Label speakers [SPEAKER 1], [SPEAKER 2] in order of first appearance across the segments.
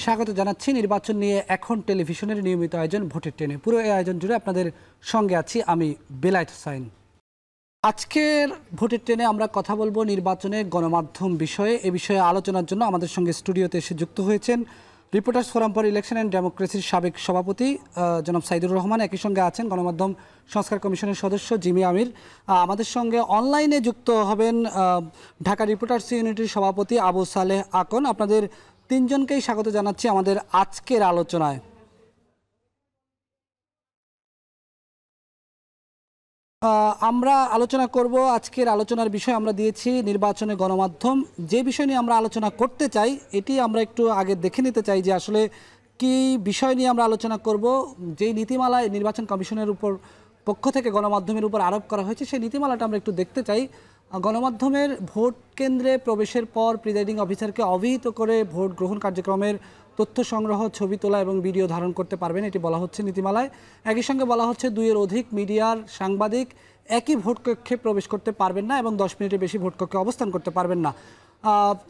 [SPEAKER 1] স্বাগত জানাচ্ছি নির্বাচন নিয়ে এখন টেলিভিশনের নিয়মিত আয়োজন ভোটের ট্রেনে। পুরো এই আয়োজন জুড়ে আপনাদের সঙ্গে আছি আমি বেলায়েত হোসাইন। আজকের ভোটের ট্রেনে আমরা কথা বলবো নির্বাচনের গণমাধ্যম বিষয়ে। এ বিষয়ে আলোচনার জন্য আমাদের সঙ্গে স্টুডিওতে এসে যুক্ত হয়েছেন reporters forum for election and ডেমোক্রেসির সাবেক সভাপতি জনাব সাইদুর রহমান, একই সঙ্গে আছেন গণমাধ্যম সংস্কার কমিশনের সদস্য জিমি আমির। আমাদের সঙ্গে অনলাইনে যুক্ত হবেন ঢাকা রিপোর্টার্স ইউনিটির সভাপতি আবু সালেহ আকন। আপনাদের তিনজনকেই স্বাগত জানাচ্ছি আমাদের আজকের আলোচনায়। আমরা আলোচনা করব আজকের আলোচনার বিষয় আমরা দিয়েছি নির্বাচনে গণমাধ্যম। যে বিষয় নিয়ে আমরা আলোচনা করতে চাই এটি আমরা একটু আগে দেখে নিতে চাই যে আসলে কি বিষয় নিয়ে আমরা আলোচনা করব। যেই নীতিমালায় নির্বাচন কমিশনের উপর পক্ষ থেকে গণমাধ্যমের উপর আরোপ করা হয়েছে সেই নীতিমালাটা আমরা একটু দেখতে চাই। গণমাধ্যমের ভোট কেন্দ্রে প্রবেশের পর প্রিজাইডিং অফিসারকে অবহিত করে ভোট গ্রহণ কার্যক্রমের তথ্য সংগ্রহ, ছবি তোলা এবং ভিডিও ধারণ করতে পারবেন, এটি বলা হচ্ছে নীতিমালায়। একই সঙ্গে বলা হচ্ছে 2-এর অধিক মিডিয়ার সাংবাদিক একই ভোট কক্ষে প্রবেশ করতে পারবেন না এবং 10 মিনিটের বেশি ভোট কক্ষে অবস্থান করতে পারবেন না।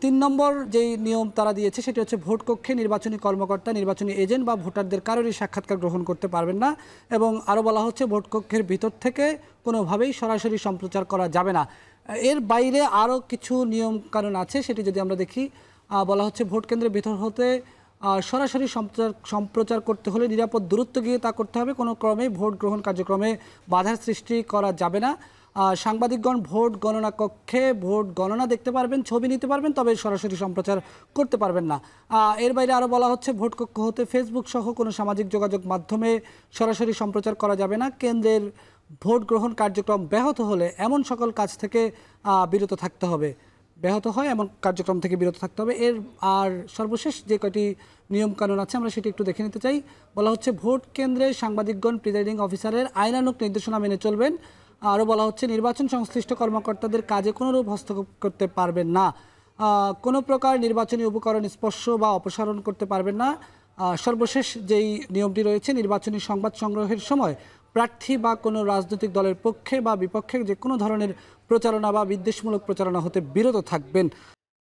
[SPEAKER 1] 3 নম্বর যেই নিয়ম তারা দিয়েছে সেটি হচ্ছে ভোট কক্ষে নির্বাচনী কর্মকর্তা, নির্বাচনী এজেন্ট বা ভোটারদের কারোরই সাক্ষাৎকার গ্রহণ করতে পারবেন না। এবং আরও বলা হচ্ছে ভোট কক্ষের ভিতর থেকে কোনোভাবেই সরাসরি সম্প্রচার করা যাবে না। এর বাইরে আরও কিছু নিয়ম কানুন আছে, সেটি যদি আমরা দেখি বলা হচ্ছে ভোট কেন্দ্রের ভিতর হতে সরাসরি সম্প্রচার করতে হলে নিরাপদ দূরত্ব গিয়ে তা করতে হবে। কোনো ক্রমেই ভোট গ্রহণ কার্যক্রমে বাধার সৃষ্টি করা যাবে না। সাংবাদিকগণ ভোট গণনা কক্ষে ভোট গণনা দেখতে পারবেন, ছবি নিতে পারবেন, তবে সরাসরি সম্প্রচার করতে পারবেন না। এর বাইরে আরও বলা হচ্ছে ভোট কক্ষ হতে ফেসবুক সহ কোনো সামাজিক যোগাযোগ মাধ্যমে সরাসরি সম্প্রচার করা যাবে না। কেন্দ্রের ভোট গ্রহণ কার্যক্রম ব্যাহত হলে এমন সকল কাজ থেকে বিরত থাকতে হবে, ব্যাহত হয় এমন কার্যক্রম থেকে বিরত থাকতে হবে। এর আর সর্বশেষ যে কয়টি নিয়মকানুন আছে আমরা সেটি একটু দেখে নিতে চাই। বলা হচ্ছে ভোট কেন্দ্রে সাংবাদিকগণ প্রিজাইডিং অফিসারের আইনানুগ নির্দেশনা মেনে চলবেন। আরও বলা হচ্ছে নির্বাচন সংশ্লিষ্ট কর্মকর্তাদের কাজে কোনোরূপ হস্তক্ষেপ করতে পারবেন না। কোনো প্রকার নির্বাচনী উপকরণ স্পর্শ বা অপসারণ করতে পারবেন না। সর্বশেষ যেই নিয়মটি রয়েছে নির্বাচনী সংবাদ সংগ্রহের সময় প্রার্থী বা কোনো রাজনৈতিক দলের পক্ষে বা বিপক্ষে যে কোনো ধরনের প্রচারণা বা বিদ্বেষমূলক প্রচারণা হতে বিরত থাকবেন।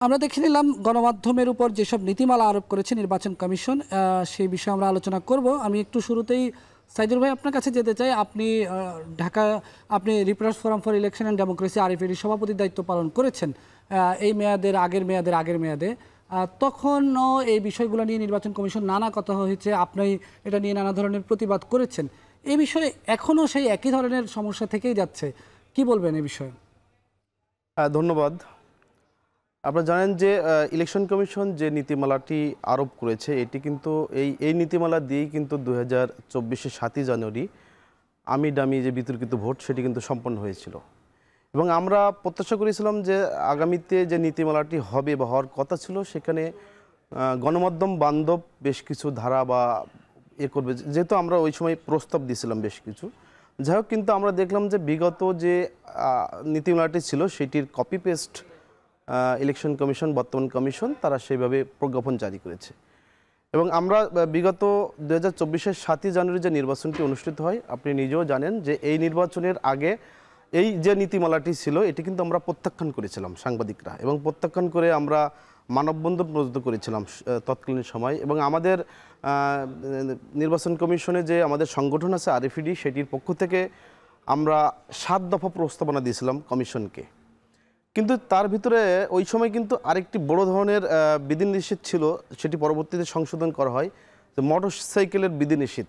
[SPEAKER 1] আমরা দেখে নিলাম গণমাধ্যমের উপর যেসব নীতিমালা আরোপ করেছে নির্বাচন কমিশন, সেই বিষয়ে আমরা আলোচনা করব। আমি একটু শুরুতেই সাইদুর ভাই আপনার কাছে যেতে চাই। আপনি reporters forum for election and democracy আরএফএর সভাপতির দায়িত্ব পালন করেছেন এই মেয়াদের আগের মেয়াদে। তখনও এই বিষয়গুলো নিয়ে নির্বাচন কমিশন নানা কথা হয়েছে, আপনি এটা নিয়ে নানা ধরনের প্রতিবাদ করেছেন। এই বিষয়ে এখনও সেই একই ধরনের সমস্যা থেকেই যাচ্ছে, কি বলবেন এই বিষয়ে?
[SPEAKER 2] ধন্যবাদ। আপনারা জানেন যে ইলেকশন কমিশন যে নীতিমালাটি আরোপ করেছে এটি কিন্তু এই নীতিমালা দিয়েই কিন্তু 2024-এর 7ই জানুয়ারি আমি ডামি যে বিতর্কিত ভোট সেটি কিন্তু সম্পন্ন হয়েছিল এবং আমরা প্রত্যাশা করেছিলাম যে আগামীতে যে নীতিমালাটি হবে বা হওয়ার কথা ছিল সেখানে গণমাধ্যম বান্ধব বেশ কিছু ধারা বা করবে, যেহেতু আমরা ওই সময় প্রস্তাব দিয়েছিলাম বেশ কিছু। যাই হোক, কিন্তু আমরা দেখলাম যে বিগত যে নীতিমালাটি ছিল সেটির কপি পেস্ট ইলেকশন কমিশন, বর্তমান কমিশন তারা সেইভাবে প্রজ্ঞাপন জারি করেছে এবং আমরা বিগত 2024-এর 7ই জানুয়ারি যে নির্বাচনটি অনুষ্ঠিত হয় আপনি নিজেও জানেন যে এই নির্বাচনের আগে এই যে নীতিমালাটি ছিল এটি কিন্তু আমরা প্রত্যাখ্যান করেছিলাম সাংবাদিকরা, এবং প্রত্যাখ্যান করে আমরা মানববন্ধন পর্যন্ত করেছিলাম তৎকালীন সময়। এবং আমাদের নির্বাচন কমিশনে যে আমাদের সংগঠন আছে আরএফইডি, সেটির পক্ষ থেকে আমরা 7 দফা প্রস্তাবনা দিয়েছিলাম কমিশনকে। কিন্তু তার ভিতরে ওই সময় কিন্তু আরেকটি বড় ধরনের বিধিনিষেধ ছিল, সেটি পরবর্তীতে সংশোধন করা হয়, যে মোটরসাইকেলের বিধিনিষেধ।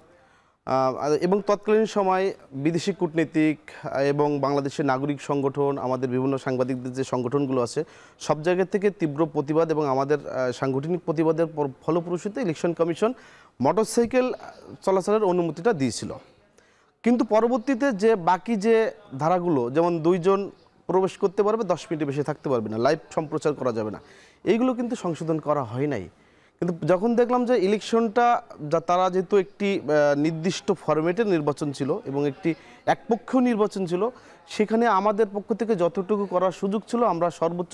[SPEAKER 2] এবং তৎকালীন সময় বিদেশি কূটনীতিক এবং বাংলাদেশের নাগরিক সংগঠন, আমাদের বিভিন্ন সাংবাদিকদের যে সংগঠনগুলো আছে সব জায়গা থেকে তীব্র প্রতিবাদ এবং আমাদের সাংগঠনিক প্রতিবাদের ফলপ্রসূতে ইলেকশন কমিশন মোটরসাইকেল চলাচলের অনুমতিটা দিয়েছিল। কিন্তু পরবর্তীতে যে বাকি যে ধারাগুলো, যেমন 2 জন প্রবেশ করতে পারবে, 10 মিনিটের বেশি থাকতে পারবে না, লাইভ সম্প্রচার করা যাবে না, এইগুলো কিন্তু সংশোধন করা হয় নাই। কিন্তু যখন দেখলাম যে ইলেকশনটা তারা যেহেতু একটি নির্দিষ্ট ফরম্যাটের নির্বাচন ছিল এবং একটি একপক্ষীয় নির্বাচন ছিল, সেখানে আমাদের পক্ষ থেকে যতটুকু করার সুযোগ ছিল আমরা সর্বোচ্চ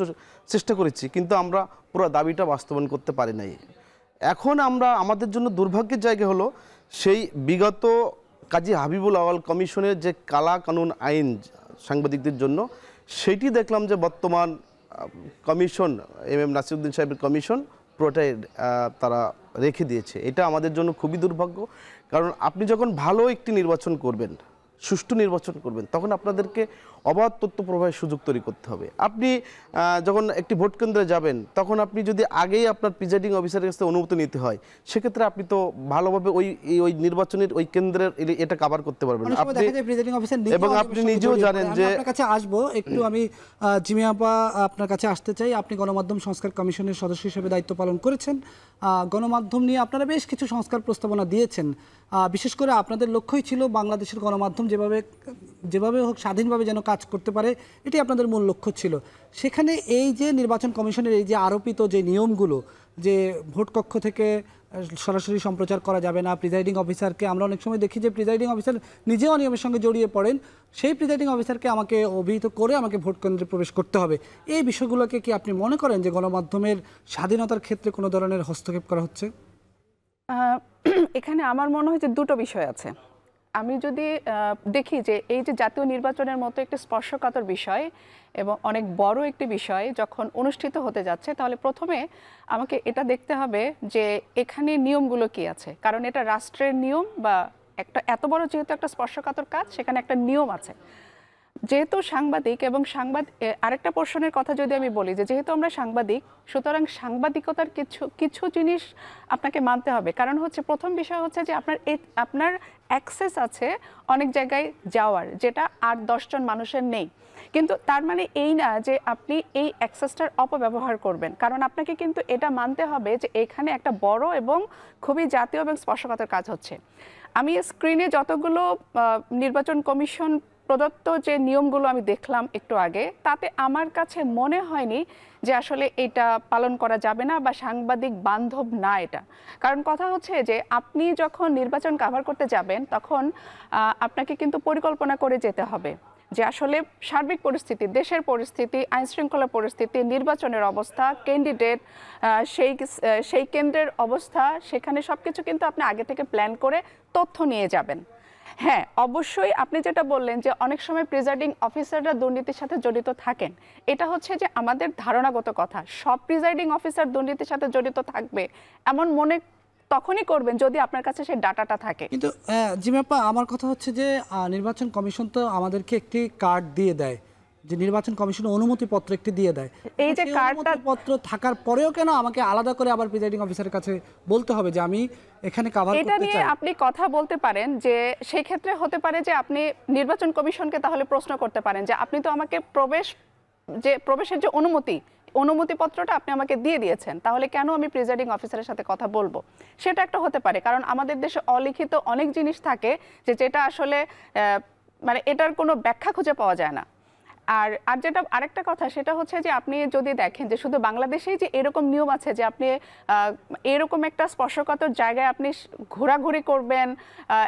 [SPEAKER 2] চেষ্টা করেছি, কিন্তু আমরা পুরো দাবিটা বাস্তবায়ন করতে পারি নাই। এখন আমাদের জন্য দুর্ভাগ্যের জায়গা হলো সেই বিগত কাজী হাবিবুল আওয়াল কমিশনের যে কালা কানুন আইন সাংবাদিকদের জন্য, সেটি দেখলাম যে বর্তমান কমিশন এম নাসিরউদ্দিন সাহেবের কমিশন পুরোটাই তারা রেখে দিয়েছে। এটা আমাদের জন্য খুবই দুর্ভাগ্য, কারণ আপনি যখন ভালো একটি নির্বাচন করবেন, সুষ্ঠু নির্বাচন করবেন, তখন আপনাদেরকে অবাধ তথ্য প্রবাহের সুযোগ তৈরি করতে হবে। আপনি যখন একটি ভোট কেন্দ্রে যাবেন, তখন আপনি যদি আগেই আপনার প্রিজাইডিং অফিসারের কাছে অনুমতি নিতে হয়, সেক্ষেত্রে আপনি তো ভালোভাবে ওই নির্বাচনের ওই কেন্দ্রের এটা কভার করতে পারবেন না। এবং আপনি নিজেও জানেন যে
[SPEAKER 1] আপনার কাছে আসবো একটু, আমি জিমিয়া আপা আপনার কাছে আসতে চাই। আপনি গণমাধ্যম সংস্কার কমিশনের সদস্য হিসেবে দায়িত্ব পালন করেছেন। গণমাধ্যম নিয়ে আপনারা বেশ কিছু সংস্কার প্রস্তাবনা দিয়েছেন। বিশেষ করে আপনাদের লক্ষ্যই ছিল বাংলাদেশের গণমাধ্যম যেভাবে হোক স্বাধীনভাবে যেন কাজ করতে পারে, এটি আপনাদের মূল লক্ষ্য ছিল। সেখানে এই যে নির্বাচন কমিশনের এই যে আরোপিত যে নিয়মগুলো, যে ভোট কক্ষ থেকে সরাসরি সম্প্রচার করা যাবে না, প্রিজাইডিং অফিসারকে আমরা অনেক সময় দেখি যে প্রিজাইডিং অফিসার নিজেও অনিয়মের সঙ্গে জড়িয়ে পড়েন, সেই প্রিজাইডিং অফিসারকে আমাকে অভিহিত করে আমাকে ভোট কেন্দ্রে প্রবেশ করতে হবে, এই বিষয়গুলোকে কি আপনি মনে করেন যে গণমাধ্যমের স্বাধীনতার ক্ষেত্রে কোনো ধরনের হস্তক্ষেপ করা হচ্ছে?
[SPEAKER 3] এখানে আমার মনে হয় যে দুটো বিষয় আছে। আমি যদি দেখি যে এই যে জাতীয় নির্বাচনের মতো একটি স্পর্শকাতর বিষয় এবং অনেক বড় একটি বিষয় যখন অনুষ্ঠিত হতে যাচ্ছে, তাহলে প্রথমে আমাকে এটা দেখতে হবে যে এখানে নিয়মগুলো কি আছে। কারণ এটা রাষ্ট্রের নিয়ম, বা একটা এত বড় যেহেতু একটা স্পর্শকাতর কাজ, সেখানে একটা নিয়ম আছে। যেহেতু সাংবাদিক এবং আরেকটা পোর্শনের কথা যদি আমি বলি, যে যেহেতু আমরা সাংবাদিক, সুতরাং সাংবাদিকতার কিছু জিনিস আপনাকে মানতে হবে। কারণ হচ্ছে প্রথম বিষয় হচ্ছে যে আপনার অ্যাক্সেস আছে অনেক জায়গায় যাওয়ার, যেটা 8-10 জন মানুষের নেই। কিন্তু তার মানে এই না যে আপনি এই অ্যাক্সেসটার অপব্যবহার করবেন। কারণ আপনাকে কিন্তু এটা মানতে হবে যে এখানে একটা বড় এবং খুবই জাতীয় এবং স্পর্শকাতর কাজ হচ্ছে। আমি স্ক্রিনে যতগুলো নির্বাচন কমিশন প্রদত্ত যে নিয়মগুলো আমি দেখলাম একটু আগে, তাতে আমার কাছে মনে হয়নি যে আসলে এটা পালন করা যাবে না বা সাংবাদিক বান্ধব না এটা। কারণ কথা হচ্ছে যে আপনি যখন নির্বাচন কভার করতে যাবেন, তখন আপনাকে কিন্তু পরিকল্পনা করে যেতে হবে যে আসলে সার্বিক পরিস্থিতি, দেশের পরিস্থিতি, আইনশৃঙ্খলা পরিস্থিতি, নির্বাচনের অবস্থা, ক্যান্ডিডেট, সেই কেন্দ্রের অবস্থা, সেখানে সব কিছু কিন্তু আপনি আগে থেকে প্ল্যান করে তথ্য নিয়ে যাবেন। হ্যাঁ, অবশ্যই আপনি যেটা বললেন যে অনেক সময় প্রিজাইডিং অফিসাররা দুর্নীতির সাথে জড়িত থাকেন, এটা হচ্ছে যে আমাদের ধারণাগত কথা। সব প্রিজাইডিং অফিসার দুর্নীতির সাথে জড়িত থাকবে এমন মনে তখনই করবেন যদি আপনার কাছে সেই ডাটাটা থাকে।
[SPEAKER 1] কিন্তু জিমাপা, আমার কথা হচ্ছে যে নির্বাচন কমিশন তো আমাদেরকে একটি কার্ড দিয়ে দেয়, যে নির্বাচন কমিশন অনুমতিপত্র একটি দিয়ে দেয়।
[SPEAKER 3] এই যে কার্ডটা
[SPEAKER 1] পত্র থাকার পরেও কেন আমাকে আলাদা করে আবার প্রিজাইডিং অফিসারের কাছে বলতে হবে যে আমি এখানে কভার করতে চাই?
[SPEAKER 3] এটা নিয়ে আপনি কথা বলতে পারেন যে সেই ক্ষেত্রে হতে পারে যে আপনি নির্বাচন কমিশনকে তাহলে প্রশ্ন করতে পারেন যে আপনি তো আমাকে প্রবেশের যে অনুমতিপত্রটা আপনি আমাকে দিয়ে দিয়েছেন, তাহলে কেন আমি প্রিজাইডিং অফিসারের সাথে কথা বলবো? সেটা একটা হতে পারে। কারণ আমাদের দেশে অলিখিত অনেক জিনিস থাকে যেটা আসলে মানে এটার কোনো ব্যাখ্যা খুঁজে পাওয়া যায় না। আর যেটা আরেকটা কথা, সেটা হচ্ছে যে আপনি যদি দেখেন যে শুধু বাংলাদেশেই যে এরকম নিয়ম আছে যে আপনি এরকম একটা স্পর্শকাতর জায়গায় আপনি ঘোরাঘুরি করবেন,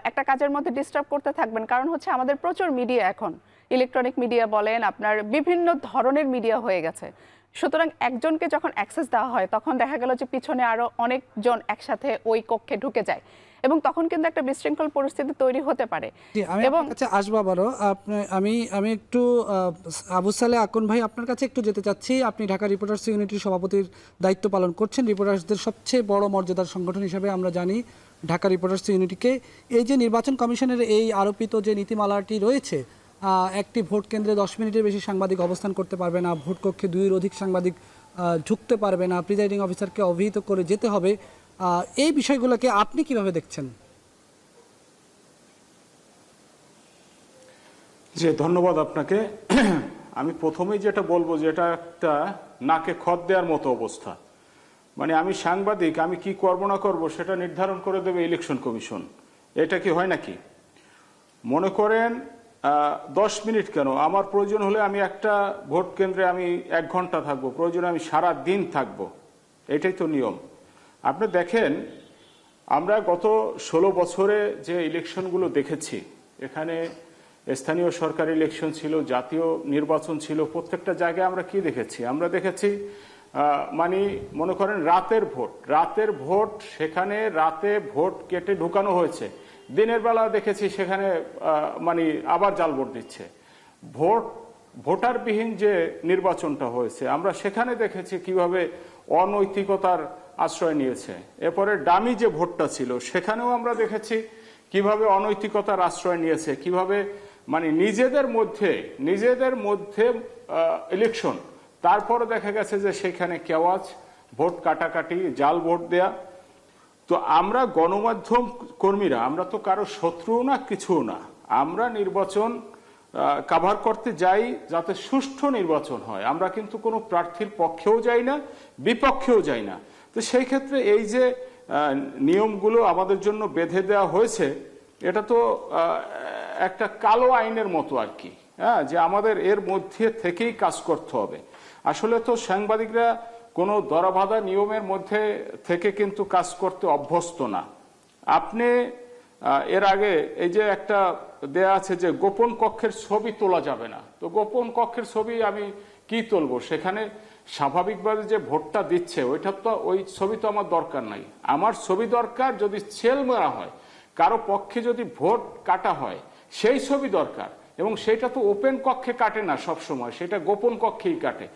[SPEAKER 3] একটা কাজের মধ্যে ডিস্টার্ব করতে থাকবেন। কারণ হচ্ছে আমাদের প্রচুর মিডিয়া, এখন ইলেকট্রনিক মিডিয়া বলেন, আপনার বিভিন্ন ধরনের মিডিয়া হয়ে গেছে। সুতরাং একজনকে যখন অ্যাক্সেস দেওয়া হয়, তখন দেখা গেল যে পিছনে আরো অনেকজন একসাথে ওই কক্ষে ঢুকে যায় এবং তখন কিন্তু একটা বিশৃঙ্খল পরিস্থিতি তৈরি হতে পারে।
[SPEAKER 1] এবং আসবো আবারও আমি একটু আবু সালে আকন ভাই, আপনার কাছে একটু যেতে চাচ্ছি। আপনি ঢাকা রিপোর্টার্স ইউনিটির সভাপতির দায়িত্ব পালন করছেন। রিপোর্টার্সদের সবচেয়ে বড় মর্যাদার সংগঠন হিসেবে আমরা জানি ঢাকা রিপোর্টার্স ইউনিটিকে। এই যে নির্বাচন কমিশনের এই আরোপিত যে নীতিমালাটি রয়েছে, একটি ভোট কেন্দ্রে 10 মিনিটের বেশি সাংবাদিক অবস্থান করতে পারবে না, ভোট কক্ষে 2-এর অধিক সাংবাদিক ঢুকতে পারবে না, প্রিজাইডিং অফিসারকে অভিহিত করে যেতে হবে, এই বিষয়গুলোকে আপনি কিভাবে দেখছেন?
[SPEAKER 4] জি, ধন্যবাদ আপনাকে। আমি প্রথমেই যেটা বলবো যে এটা একটা নাকে খত দেওয়ার মতো অবস্থা। মানে আমি সাংবাদিক, আমি কি করব না করব সেটা নির্ধারণ করে দেবে ইলেকশন কমিশন। এটা কি হয় নাকি? মনে করেন 10 মিনিট কেন, আমার প্রয়োজন হলে আমি একটা ভোট কেন্দ্রে আমি 1 ঘন্টা থাকবো, প্রয়োজনে আমি সারা দিন থাকবো, এটাই তো নিয়ম। আপনি দেখেন, আমরা গত 16 বছরে যে ইলেকশনগুলো দেখেছি, এখানে স্থানীয় সরকার ইলেকশন ছিল, জাতীয় নির্বাচন ছিল, প্রত্যেকটা জায়গায় আমরা কি দেখেছি? আমরা দেখেছি মানে মনে করেন রাতের ভোট, সেখানে রাতে ভোট কেটে ঢুকানো হয়েছে। দিনের বেলা দেখেছি সেখানে মানে আবার জাল ভোট দিচ্ছে। ভোটারবিহীন যে নির্বাচনটা হয়েছে, আমরা সেখানে দেখেছি কিভাবে অনৈতিকতার আশ্রয় নিয়েছে। এরপরে ডামি যে ভোটটা ছিল সেখানেও আমরা দেখেছি কিভাবে অনৈতিকতার আশ্রয় নিয়েছে, কিভাবে মানে নিজেদের মধ্যে ইলেকশন, তারপরে দেখা গেছে যে সেখানে কেওয়াজ, ভোট কাটাকাটি, জাল ভোট দেয়া। তো আমরা গণমাধ্যম কর্মীরা আমরা তো কারো শত্রুও না, কিছুও না। আমরা নির্বাচন কাভার করতে যাই যাতে সুষ্ঠু নির্বাচন হয়। আমরা কিন্তু কোনো প্রার্থীর পক্ষেও যাই না, বিপক্ষেও যাই না। তো সেই ক্ষেত্রে এই যে নিয়মগুলো আমাদের জন্য বেঁধে দেওয়া হয়েছে, এটা তো একটা কালো আইনের মতো আর কি, হ্যাঁ, যে আমাদের এর মধ্যে থেকেই কাজ করতে হবে। আসলে তো সাংবাদিকরা কোনো দরাবাধা নিয়মের মধ্যে থেকে কিন্তু কাজ করতে অভ্যস্ত না। আপনি এর আগে এই যে একটা দেয়া আছে যে গোপন কক্ষের ছবি তোলা যাবে না, তো গোপন কক্ষের ছবি আমি কি তুলবো? সেখানে স্বাভাবিকভাবে যে ভোটটা দিচ্ছে ওই ছবি তো আমার দরকার নাই। আমার ছবি দরকার যদি সেল মারা হয়, কারো পক্ষে যদি ভোট কাটা হয় সেই ছবি দরকার, এবং সেটা তো ওপেন কক্ষে কাটে না সব সময়, সেটা গোপন কক্ষেই কাটে।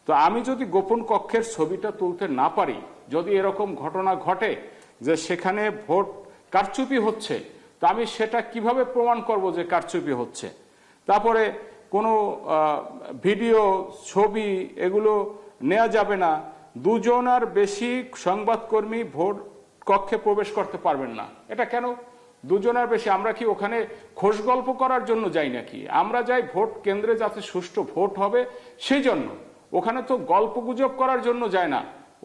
[SPEAKER 4] তো আমি যদি গোপন কক্ষের ছবিটা তুলতে না পারি, যদি এরকম ঘটনা ঘটে যে সেখানে ভোট কারচুপি হচ্ছে, তা আমি সেটা কিভাবে প্রমাণ করব যে কারচুপি হচ্ছে? তারপরে কোনো ভিডিও, ছবি এগুলো নেওয়া যাবে না। দুজনার বেশি সংবাদকর্মী ভোট কক্ষে প্রবেশ করতে পারবেন না। এটা কেন? দুজনের বেশি। আমরা কি ওখানে খোশ গল্প করার জন্য যাই নাকি? আমরা যাই ভোট কেন্দ্রে যাতে সুষ্ঠু ভোট হবে সেই জন্য। ওখানে তো গল্প গুজব করার জন্য যায় না।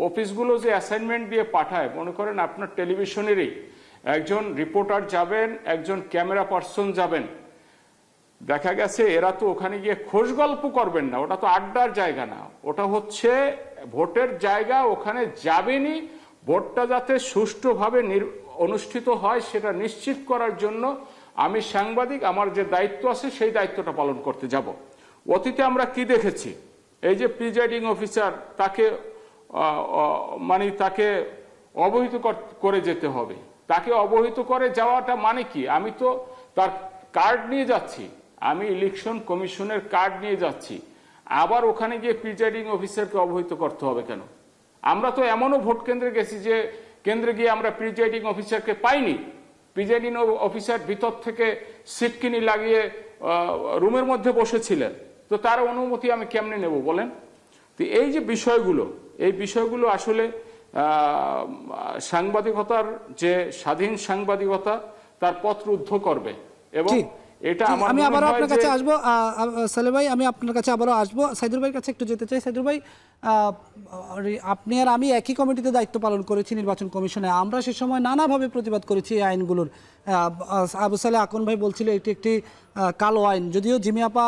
[SPEAKER 4] অফিসগুলো যে অ্যাসাইনমেন্ট দিয়ে পাঠায়, মনে করেন আপনার টেলিভিশনেরই একজন রিপোর্টার যাবেন, একজন ক্যামেরা পার্সন যাবেন, দেখা গেছে এরা তো ওখানে গিয়ে খোশ গল্প করবেন না, ওটা তো আড্ডার জায়গা না, ওটা হচ্ছে ভোটের জায়গা। ওখানে যাবেনই ভোটটা যাতে সুষ্ঠুভাবে অনুষ্ঠিত হয় সেটা নিশ্চিত করার জন্য আমি সাংবাদিক, আমার যে দায়িত্ব আছে সেই দায়িত্বটা পালন করতে যাব। অতীতে আমরা কি দেখেছি, এই যে প্রিজাইডিং অফিসার তাকে তাকে অবহিত করে যেতে হবে। তাকে অবহিত করে যাওয়াটা মানে কি? আমি তো তার কার্ড নিয়ে যাচ্ছি, আমি ইলেকশন কমিশনের কার্ড নিয়ে যাচ্ছি, আবার ওখানে গিয়ে প্রিজাইডিং অফিসারকে অবহিত করতে হবে কেন? আমরা তো এমনও ভোট কেন্দ্রে গেছি যে কেন্দ্রে গিয়ে আমরা প্রিজাইডিং অফিসারকে পাইনি। প্রিজাইডিং অফিসার ভিতর থেকে সিটকিনি লাগিয়ে রুমের মধ্যে বসেছিলেন, তো তার অনুমতি আমি কেমনে নেব বলেন? তো এই যে বিষয়গুলো আসলে সাংবাদিকতার যে স্বাধীন সাংবাদিকতা তার পথ রুদ্ধ করবে। এবং এটা
[SPEAKER 1] আমি আবারও আপনার কাছে আসবো সালেহ ভাই, আমি আপনার কাছে আবারও আসবো। সাইদুর ভাইয়ের কাছে একটু যেতে চাই। সাইদুর ভাই, আপনি আর আমি একই কমিটিতে দায়িত্ব পালন করেছি নির্বাচন কমিশনে। আমরা সে সময় নানাভাবে প্রতিবাদ করেছি এই আইনগুলোর। আবু সালেহ আকন ভাই বলছিল এটি একটি কালো আইন, যদিও জিমি আপা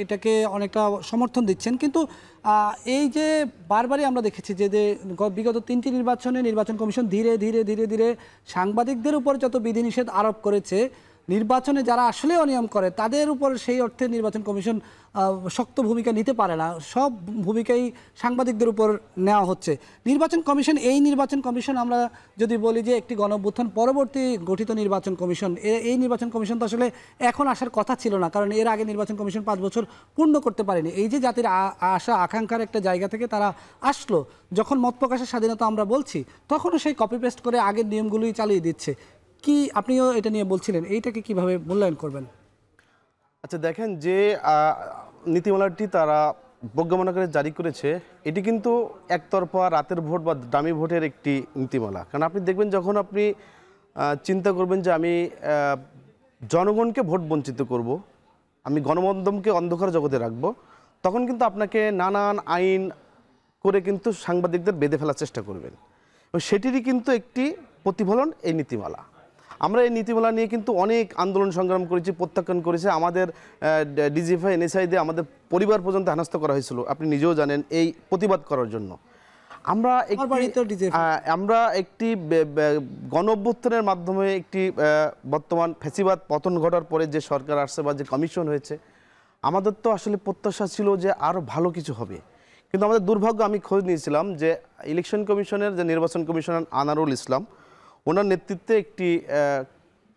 [SPEAKER 1] এটাকে অনেকটা সমর্থন দিচ্ছেন। কিন্তু এই যে বারবারই আমরা দেখেছি যে বিগত 3টি নির্বাচনে নির্বাচন কমিশন ধীরে ধীরে ধীরে ধীরে সাংবাদিকদের উপর যত বিধিনিষেধ আরোপ করেছে, নির্বাচনে যারা আসলে অনিয়ম করে তাদের উপর সেই অর্থে নির্বাচন কমিশন শক্ত ভূমিকা নিতে পারে না। সব ভূমিকাই সাংবাদিকদের উপর নেওয়া হচ্ছে। নির্বাচন কমিশন আমরা যদি বলি যে একটি গণঅভ্যুত্থান পরবর্তী গঠিত নির্বাচন কমিশন, এই নির্বাচন কমিশন তো আসলে এখন আসার কথা ছিল না, কারণ এর আগে নির্বাচন কমিশন 5 বছর পূর্ণ করতে পারেনি। এই যে জাতির আশা আকাঙ্ক্ষার একটা জায়গা থেকে তারা আসলো, যখন মত প্রকাশের স্বাধীনতা আমরা বলছি, তখনও সেই কপি পেস্ট করে আগের নিয়মগুলোই চালিয়ে দিচ্ছে। কি আপনিও এটা নিয়ে বলছিলেন, এইটাকে কিভাবে মূল্যায়ন করবেন?
[SPEAKER 2] আচ্ছা দেখেন, যে নীতিমালাটি তারা প্রজ্ঞাপন আকারে জারি করেছে, এটি কিন্তু একতরফা রাতের ভোট বা ডামি ভোটের একটি নীতিমালা। কারণ আপনি দেখবেন, যখন আপনি চিন্তা করবেন যে আমি জনগণকে ভোট বঞ্চিত করব, আমি গণমাধ্যমকে অন্ধকার জগতে রাখবো, তখন কিন্তু আপনাকে নানান আইন করে কিন্তু সাংবাদিকদের বেঁধে ফেলার চেষ্টা করবেন, এবং সেটিরই কিন্তু একটি প্রতিফলন এই নীতিমালা। আমরা এই নীতিমালা নিয়ে কিন্তু অনেক আন্দোলন সংগ্রাম করেছি, প্রত্যাখ্যান করেছে। আমাদের ডিজিএফআই এনএসআই দিয়ে আমাদের পরিবার পর্যন্ত হেনস্থা করা হয়েছিল, আপনি নিজেও জানেন, এই প্রতিবাদ করার জন্য। আমরা একটি গণ অভ্যুত্থানের মাধ্যমে একটি বর্তমান ফ্যাসিবাদ পতন ঘটার পরে যে সরকার আসছে বা যে কমিশন হয়েছে, আমাদের তো আসলে প্রত্যাশা ছিল যে আরও ভালো কিছু হবে। কিন্তু আমাদের দুর্ভাগ্য, আমি খোঁজ নিয়েছিলাম যে ইলেকশন কমিশনের যে নির্বাচন কমিশনার আনারুল ইসলাম, ওনার নেতৃত্বে একটি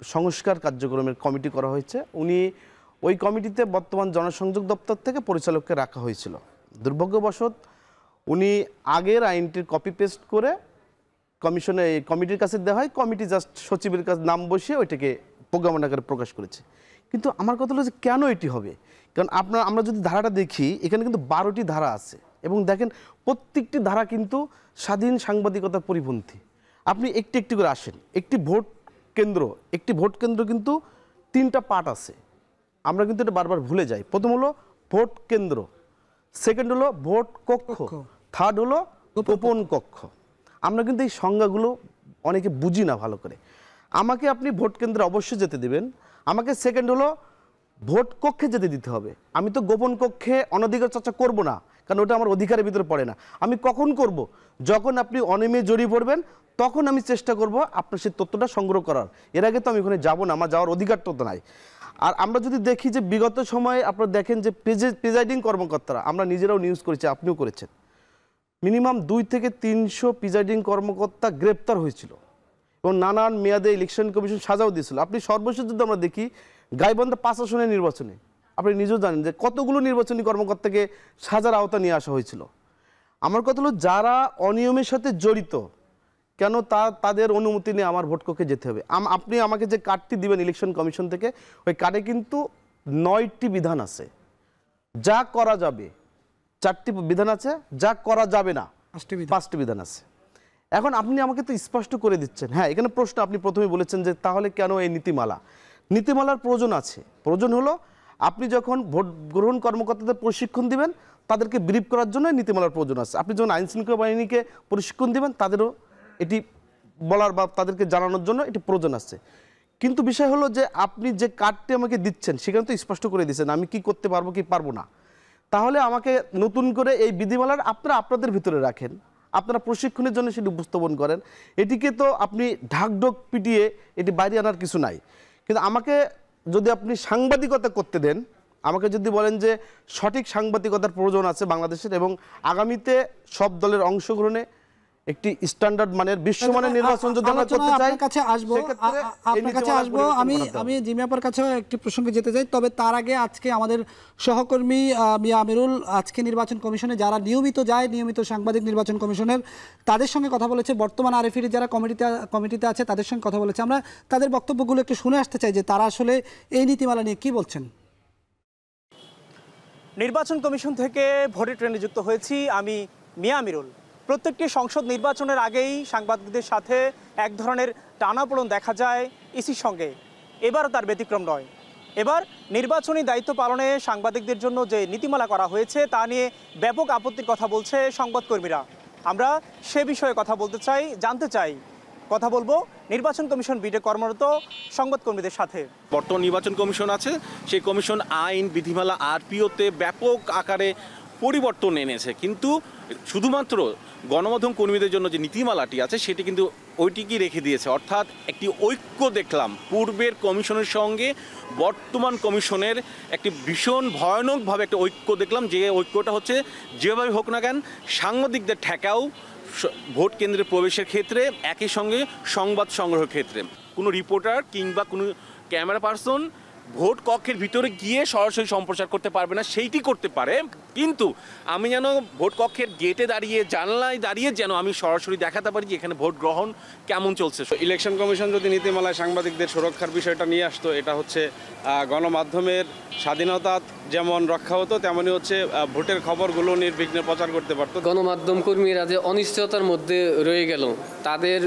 [SPEAKER 2] সংস্কার কার্যক্রমের কমিটি করা হয়েছে। ওই কমিটিতে বর্তমান জনসংযোগ দপ্তর থেকে পরিচালককে রাখা হয়েছিল। দুর্ভাগ্যবশত উনি আগের আইনটির কপি পেস্ট করে কমিশনে এই কমিটির কাছে দেওয়া হয়, কমিটি জাস্ট সচিবের কাছে নাম বসিয়ে ওইটাকে প্রজ্ঞাপন আকারে প্রকাশ করেছে। কিন্তু আমার কথা হলো যে কেন এটি হবে, কারণ আমরা যদি ধারাটা দেখি এখানে কিন্তু 12টি ধারা আছে এবং দেখেন প্রত্যেকটি ধারা কিন্তু স্বাধীন সাংবাদিকতার পরিপন্থী। আপনি একটি একটি করে আসেন। একটি ভোট কেন্দ্র কিন্তু 3টা পার্ট আছে, আমরা কিন্তু এটা বারবার ভুলে যাই। প্রথম হলো ভোট কেন্দ্র, সেকেন্ড হলো ভোট কক্ষ, থার্ড হলো গোপন কক্ষ। আমরা কিন্তু এই সংজ্ঞাগুলো অনেকে বুঝি না ভালো করে। আমাকে আপনি ভোট কেন্দ্রে অবশ্যই যেতে দেবেন, আমাকে সেকেন্ড হলো ভোট কক্ষে যেতে দিতে হবে। আমি তো গোপন কক্ষে অনধিকার চর্চা করব না, কারণ ওটা আমার অধিকারের ভিতরে পড়ে না। আমি কখন করব, যখন আপনি অনিয়মে জড়িয়ে পড়বেন তখন আমি চেষ্টা করব আপনার সেই তথ্যটা সংগ্রহ করার। এর আগে তো আমি ওখানে যাব না, আমার যাওয়ার অধিকার তো নাই। আর আমরা যদি দেখি যে বিগত সময়ে আপনারা দেখেন যে প্রিজাইডিং কর্মকর্তারা, আমরা নিজেরাও নিউজ করেছি, আপনিও করেছেন, মিনিমাম 2 থেকে 300 প্রিজাইডিং কর্মকর্তা গ্রেপ্তার হয়েছিল এবং নানান মেয়াদে ইলেকশন কমিশন সাজাও দিয়েছিল। আপনি সর্বশেষ যদি আমরা দেখি গাইবান্ধা 5 আসনের নির্বাচনে আপনি নিজেও জানেন যে কতগুলো নির্বাচনী কর্মকর্তাকে সাজার আওতা নিয়ে আসা হয়েছিল। আমার কথা হলো যারা অনিয়মের সাথে জড়িত, কেন তাদের অনুমতি নিয়ে আমার ভোট কক্ষে যেতে হবে? আপনি আমাকে যে কার্ডটি দিবেন ইলেকশন কমিশন থেকে, ওই কার্ডে কিন্তু 9টি বিধান আছে যা করা যাবে, 4টি বিধান আছে যা করা যাবে না, 5টি বিধান আছে। এখন আপনি আমাকে তো স্পষ্ট করে দিচ্ছেন। হ্যাঁ, এখানে প্রশ্ন আপনি প্রথমে বলেছেন যে তাহলে কেন এই নীতিমালার প্রয়োজন আছে। প্রয়োজন হলো আপনি যখন ভোট গ্রহণ কর্মকর্তাদের প্রশিক্ষণ দিবেন, তাদেরকে ব্রিফ করার জন্য নীতিমালার প্রয়োজন আছে। আপনি যখন আইন শৃঙ্খলা বাহিনীকে প্রশিক্ষণ দিবেন, তাদেরও এটি বলার বা তাদেরকে জানানোর জন্য এটি প্রয়োজন আছে। কিন্তু বিষয় হলো যে আপনি যে কার্ডটি আমাকে দিচ্ছেন সেখানে তো স্পষ্ট করে দিচ্ছেন আমি কি করতে পারবো কি পারবো না। তাহলে আমাকে নতুন করে এই বিধিমালার আপনাদের ভিতরে রাখেন, আপনারা প্রশিক্ষণের জন্য সেটি উপস্থাপন করেন। এটিকে তো আপনি ঢাকঢোক পিটিয়ে এটি বাইরে আনার কিছু নাই। কিন্তু আমাকে যদি আপনি সাংবাদিকতা করতে দেন, আমাকে যদি বলেন যে সঠিক সাংবাদিকতার প্রয়োজন আছে বাংলাদেশের এবং আগামীতে সব দলের অংশগ্রহণে একটি স্ট্যান্ডার্ড মানের বিশ্বমানের নির্বাচন যদি আমরা করতে চাই,
[SPEAKER 1] আপনার কাছে আসবো আমি জিমিয়াপার কাছেও একটি প্রসঙ্গে যেতে চাই। তবে তার আগে আজকে আমাদের সহকর্মী মিয়া আমিরুল আজকে নির্বাচন কমিশনে যারা নিয়মিত সাংবাদিক নির্বাচন কমিশনের, তাদের সঙ্গে কথা বলেছে। বর্তমান আরএফির যারা কমিটিতে আছে তাদের সঙ্গে কথা বলেছে। আমরা তাদের বক্তব্যগুলো একটু শুনে আসতে চাই যে তারা আসলে এই নীতিমালা নিয়ে কি বলছেন।
[SPEAKER 5] নির্বাচন কমিশন থেকে ভোটে ট্রেনে যুক্ত হয়েছি আমি মিয়া আমিরুল। প্রত্যেকটি সংসদ নির্বাচনের আগেই সাংবাদিকদের সাথে এক ধরনের টানাপোড়েন দেখা যায় ইসির সঙ্গে। এবারও তার ব্যতিক্রম নয়। এবার নির্বাচনী দায়িত্ব পালনে সাংবাদিকদের জন্য যে নীতিমালা করা হয়েছে তা নিয়ে ব্যাপক আপত্তির কথা বলছে সংবাদকর্মীরা। আমরা সে বিষয়ে কথা বলতে চাই, জানতে চাই, কথা বলবো নির্বাচন কমিশন বিটে কর্মরত সংবাদকর্মীদের সাথে।
[SPEAKER 6] বর্তমান নির্বাচন কমিশন আছে, সেই কমিশন আইন বিধিমালা আরপিওতে ব্যাপক আকারে পরিবর্তন এনেছে, কিন্তু শুধুমাত্র গণমাধ্যম কর্মীদের জন্য যে নীতিমালাটি আছে সেটি কিন্তু ওইটিকেই রেখে দিয়েছে। অর্থাৎ একটি ঐক্য দেখলাম পূর্বের কমিশনের সঙ্গে বর্তমান কমিশনের একটি ভীষণ ভয়ানকভাবে একটা ঐক্য দেখলাম, যে ঐক্যটা হচ্ছে যেভাবে হোক না কেন সাংবাদিকদের ঠেকাও ভোট কেন্দ্রে প্রবেশের ক্ষেত্রে, একই সঙ্গে সংবাদ সংগ্রহের ক্ষেত্রে। কোনো রিপোর্টার কিংবা কোনো ক্যামেরা পার্সন ভোট কক্ষের ভিতরে গিয়ে সরাসরি সম্প্রচার করতে পারবে না, সেইটি করতে পারে, কিন্তু আমি যেন ভোট কক্ষের গেটে দাঁড়িয়ে জানলায় দাঁড়িয়ে যেন আমি সরাসরি দেখাতে পারি যে এখানে ভোট গ্রহণ কেমন চলছে।
[SPEAKER 7] ইলেকশন কমিশন যদি নীতিমালায় সাংবাদিকদের সুরক্ষার বিষয়টা নিয়ে আসতো, এটা হচ্ছে গণমাধ্যমের স্বাধীনতা যেমন রক্ষা হতো, তেমনই হচ্ছে ভোটের খবরগুলো নির্বিঘ্নে প্রচার করতে পারতো।
[SPEAKER 8] গণমাধ্যম কর্মীরা যে অনিশ্চয়তার মধ্যে রয়ে গেল, তাদের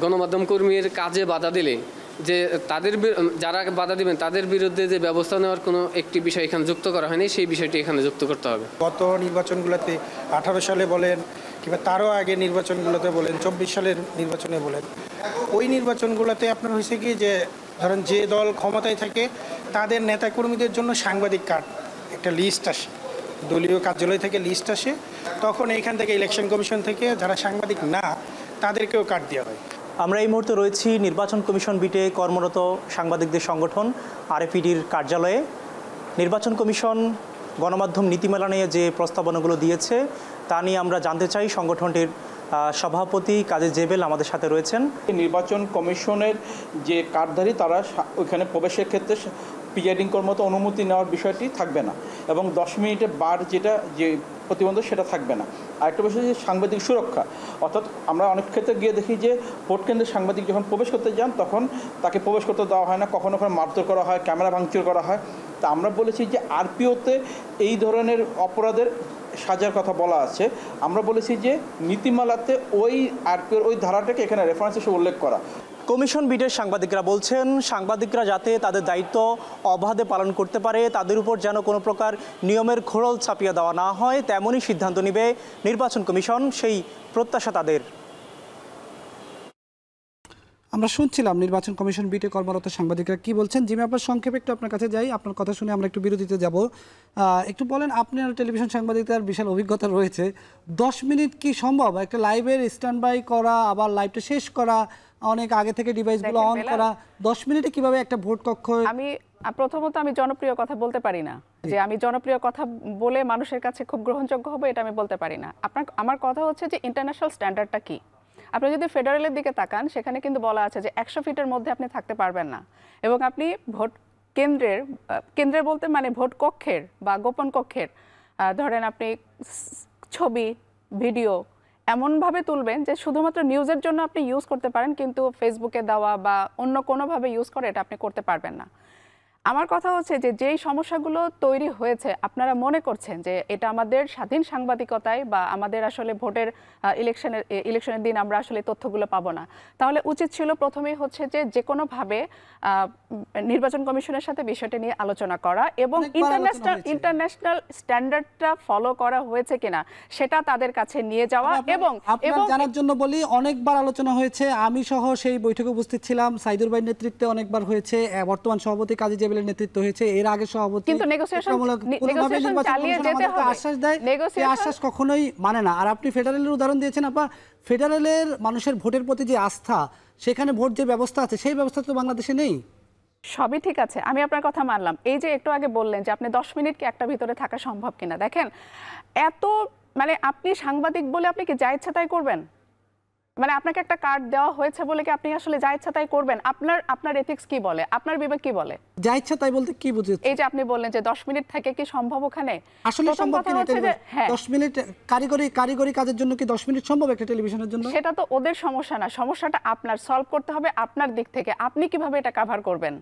[SPEAKER 8] গণমাধ্যম কর্মীর কাজে বাধা দিলে যে যারা বাধা দিবেন তাদের বিরুদ্ধে যে ব্যবস্থা নেওয়ার কোনো একটি বিষয় এখানে যুক্ত করা হয়নি, সেই বিষয়টি এখানে যুক্ত করতে হবে।
[SPEAKER 9] গত নির্বাচনগুলোতে 18 সালে বলেন কিংবা তারও আগে নির্বাচনগুলোতে বলেন, 24 সালের নির্বাচনে বলেন, ওই নির্বাচনগুলোতে আপনার হয়েছে কি যে ধরেন যে দল ক্ষমতায় থাকে তাদের নেতাকর্মীদের জন্য সাংবাদিক কার্ড একটা লিস্ট আসে, দলীয় কার্যালয় থেকে লিস্ট আসে, তখন এইখান থেকে ইলেকশন কমিশন থেকে যারা সাংবাদিক না তাদেরকেও কার্ড দেওয়া হয়।
[SPEAKER 5] আমরা এই মুহূর্তে রয়েছি নির্বাচন কমিশন বিটে কর্মরত সাংবাদিকদের সংগঠন আরএফইডির কার্যালয়ে। নির্বাচন কমিশন গণমাধ্যম নীতিমালা নিয়ে যে প্রস্তাবনাগুলো দিয়েছে তা নিয়ে আমরা জানতে চাই সংগঠনটির সভাপতি কাজী জেবেল আমাদের সাথে রয়েছেন।
[SPEAKER 10] নির্বাচন কমিশনের যে কার্ডধারী তারা ওইখানে প্রবেশের ক্ষেত্রে প্রিজাইডিং কর্মরত অনুমতি নেওয়ার বিষয়টি থাকবে না, এবং 10 মিনিটের বার যেটা যে প্রতিবন্ধক সেটা থাকবে না। আরেকটা বিষয় যে সাংবাদিক সুরক্ষা, অর্থাৎ আমরা অনেক ক্ষেত্রে গিয়ে দেখি যে ভোট কেন্দ্রে সাংবাদিক যখন প্রবেশ করতে যান তখন তাকে প্রবেশ করতে দেওয়া হয় না, কখনো কখনো মারধর করা হয়, ক্যামেরা ভাঙচুর করা হয়। তা আমরা বলেছি যে আরপিওতে এই ধরনের অপরাধের সাজার কথা বলা আছে, আমরা বলেছি যে নীতিমালাতে ওই আরপিওর ওই ধারাটাকে এখানে রেফারেন্স হিসেবে উল্লেখ করা।
[SPEAKER 5] কমিশন বিডের সাংবাদিকরা বলছেন সাংবাদিকরা যাতে তাদের দায়িত্ব অবাধে পালন করতে পারে, তাদের উপর যেন কোনো প্রকার নিয়মের খোড়ল চাপিয়ে দেওয়া না হয়, তেমনই সিদ্ধান্ত নেবে নির্বাচন কমিশন, সেই প্রত্যাশা তাদের।
[SPEAKER 1] আমরা শুনছিলাম নির্বাচন কমিশন বিটে কর্মরত সাংবাদিকরা কি বলছেন। জিমি, আপনার সংক্ষেপে একটু আপনার কাছে যাই, আপনার কথা শুনে আমরা একটু বিরতিতে যাব। একটু বলেন, আপনার টেলিভিশন সাংবাদিকতার বিশাল অভিজ্ঞতা রয়েছে, 10 মিনিট কি সম্ভব একটা লাইভের স্ট্যান্ড বাই করা, আবার লাইভটা শেষ করা, অনেক আগে থেকে ডিভাইসগুলো অন করা, 10 মিনিটে কিভাবে একটা ভোট কক্ষ?
[SPEAKER 3] আমি প্রথমত আমি জনপ্রিয় কথা বলতে পারি না, যে আমি জনপ্রিয় কথা বলে মানুষের কাছে খুব গ্রহণযোগ্য হবে এটা আমি বলতে পারি না। আমার কথা হচ্ছে যে ইন্টারন্যাশনাল স্ট্যান্ডার্ডটা কি। আপনি যদি ফেডারেলের দিকে তাকান সেখানে কিন্তু বলা আছে যে 100 ফিটের মধ্যে আপনি থাকতে পারবেন না, এবং আপনি ভোট কেন্দ্রের বলতে মানে ভোট কক্ষের বা গোপন কক্ষের ধরেন আপনি ছবি ভিডিও এমনভাবে তুলবেন যে শুধুমাত্র নিউজের জন্য আপনি ইউজ করতে পারেন, কিন্তু ফেসবুকে দেওয়া বা অন্য কোনোভাবে ইউজ করে এটা আপনি করতে পারবেন না। আমার কথা হচ্ছে যে যেই সমস্যাগুলো তৈরি হয়েছে আপনারা মনে করছেন যে এটা আমাদের স্বাধীন সাংবাদিকতায় বা আমাদের আসলে ভোটের ইলেকশনের দিন আমরা আসলে তথ্যগুলো পাবো না, তাহলে উচিত ছিল প্রথমেই হচ্ছে যে কোনোভাবে নির্বাচন কমিশনের সাথে বিষয়টা নিয়ে আলোচনা করা এবং ইন্টারন্যাশনাল স্ট্যান্ডার্ডটা ফলো করা হয়েছে কিনা সেটা তাদের কাছে নিয়ে যাওয়া। এবং
[SPEAKER 1] জানার জন্য বলি, অনেকবার আলোচনা হয়েছে, আমি সহ সেই বৈঠকে উপস্থিত ছিলাম, সাইদুর ভাইয়ের নেতৃত্বে অনেকবার হয়েছে, বর্তমান সভাপতি কাজী জেবেলের নেতৃত্ব হয়েছে, এর আগে সভাপতি,
[SPEAKER 3] কিন্তু নেগোসিয়েশন চালিয়ে যেতে হবে,
[SPEAKER 1] আশ্বাস দেয়, এই আশ্বাস কখনোই মানে না। আর আপনি ফেডারেলের উদাহরণ দিয়েছেন, আপনার ফেডারেলের মানুষের ভোটের প্রতি যে আস্থা, সেখানে ভোট যে ব্যবস্থা আছে সেই ব্যবস্থা তো বাংলাদেশে নেই।
[SPEAKER 3] সবই ঠিক আছে, আমি আপনার কথা মানলাম। এই যে একটু আগে বললেন যে আপনি 10 মিনিট কি একটা ভিতরে থাকা সম্ভব কিনা, দেখেন এত মানে আপনি সাংবাদিক বলে আপনি কি যা ইচ্ছা তাই করবেন? মানে আপনাকে একটা কার্ড দেওয়া হয়েছে বলে কি আপনি আসলে যা ইচ্ছা তাই করবেন? আপনার এথিক্স কি বলে, আপনার বিবেক কি বলে?
[SPEAKER 1] যা ইচ্ছা তাই বলতে কি বুঝেছেন?
[SPEAKER 3] এই যে আপনি বললেন যে 10 মিনিট থেকে কি সম্ভব ওখানে?
[SPEAKER 1] আসলে সম্ভব কিনা? 10 মিনিট কারিগরি কাজের জন্য কি 10 মিনিট সম্ভব একটা টেলিভিশনের জন্য?
[SPEAKER 3] সেটা তো ওদের সমস্যা না, সমস্যাটা আপনার সলভ করতে হবে আপনার দিক থেকে। আপনি কিভাবে এটা কভার করবেন?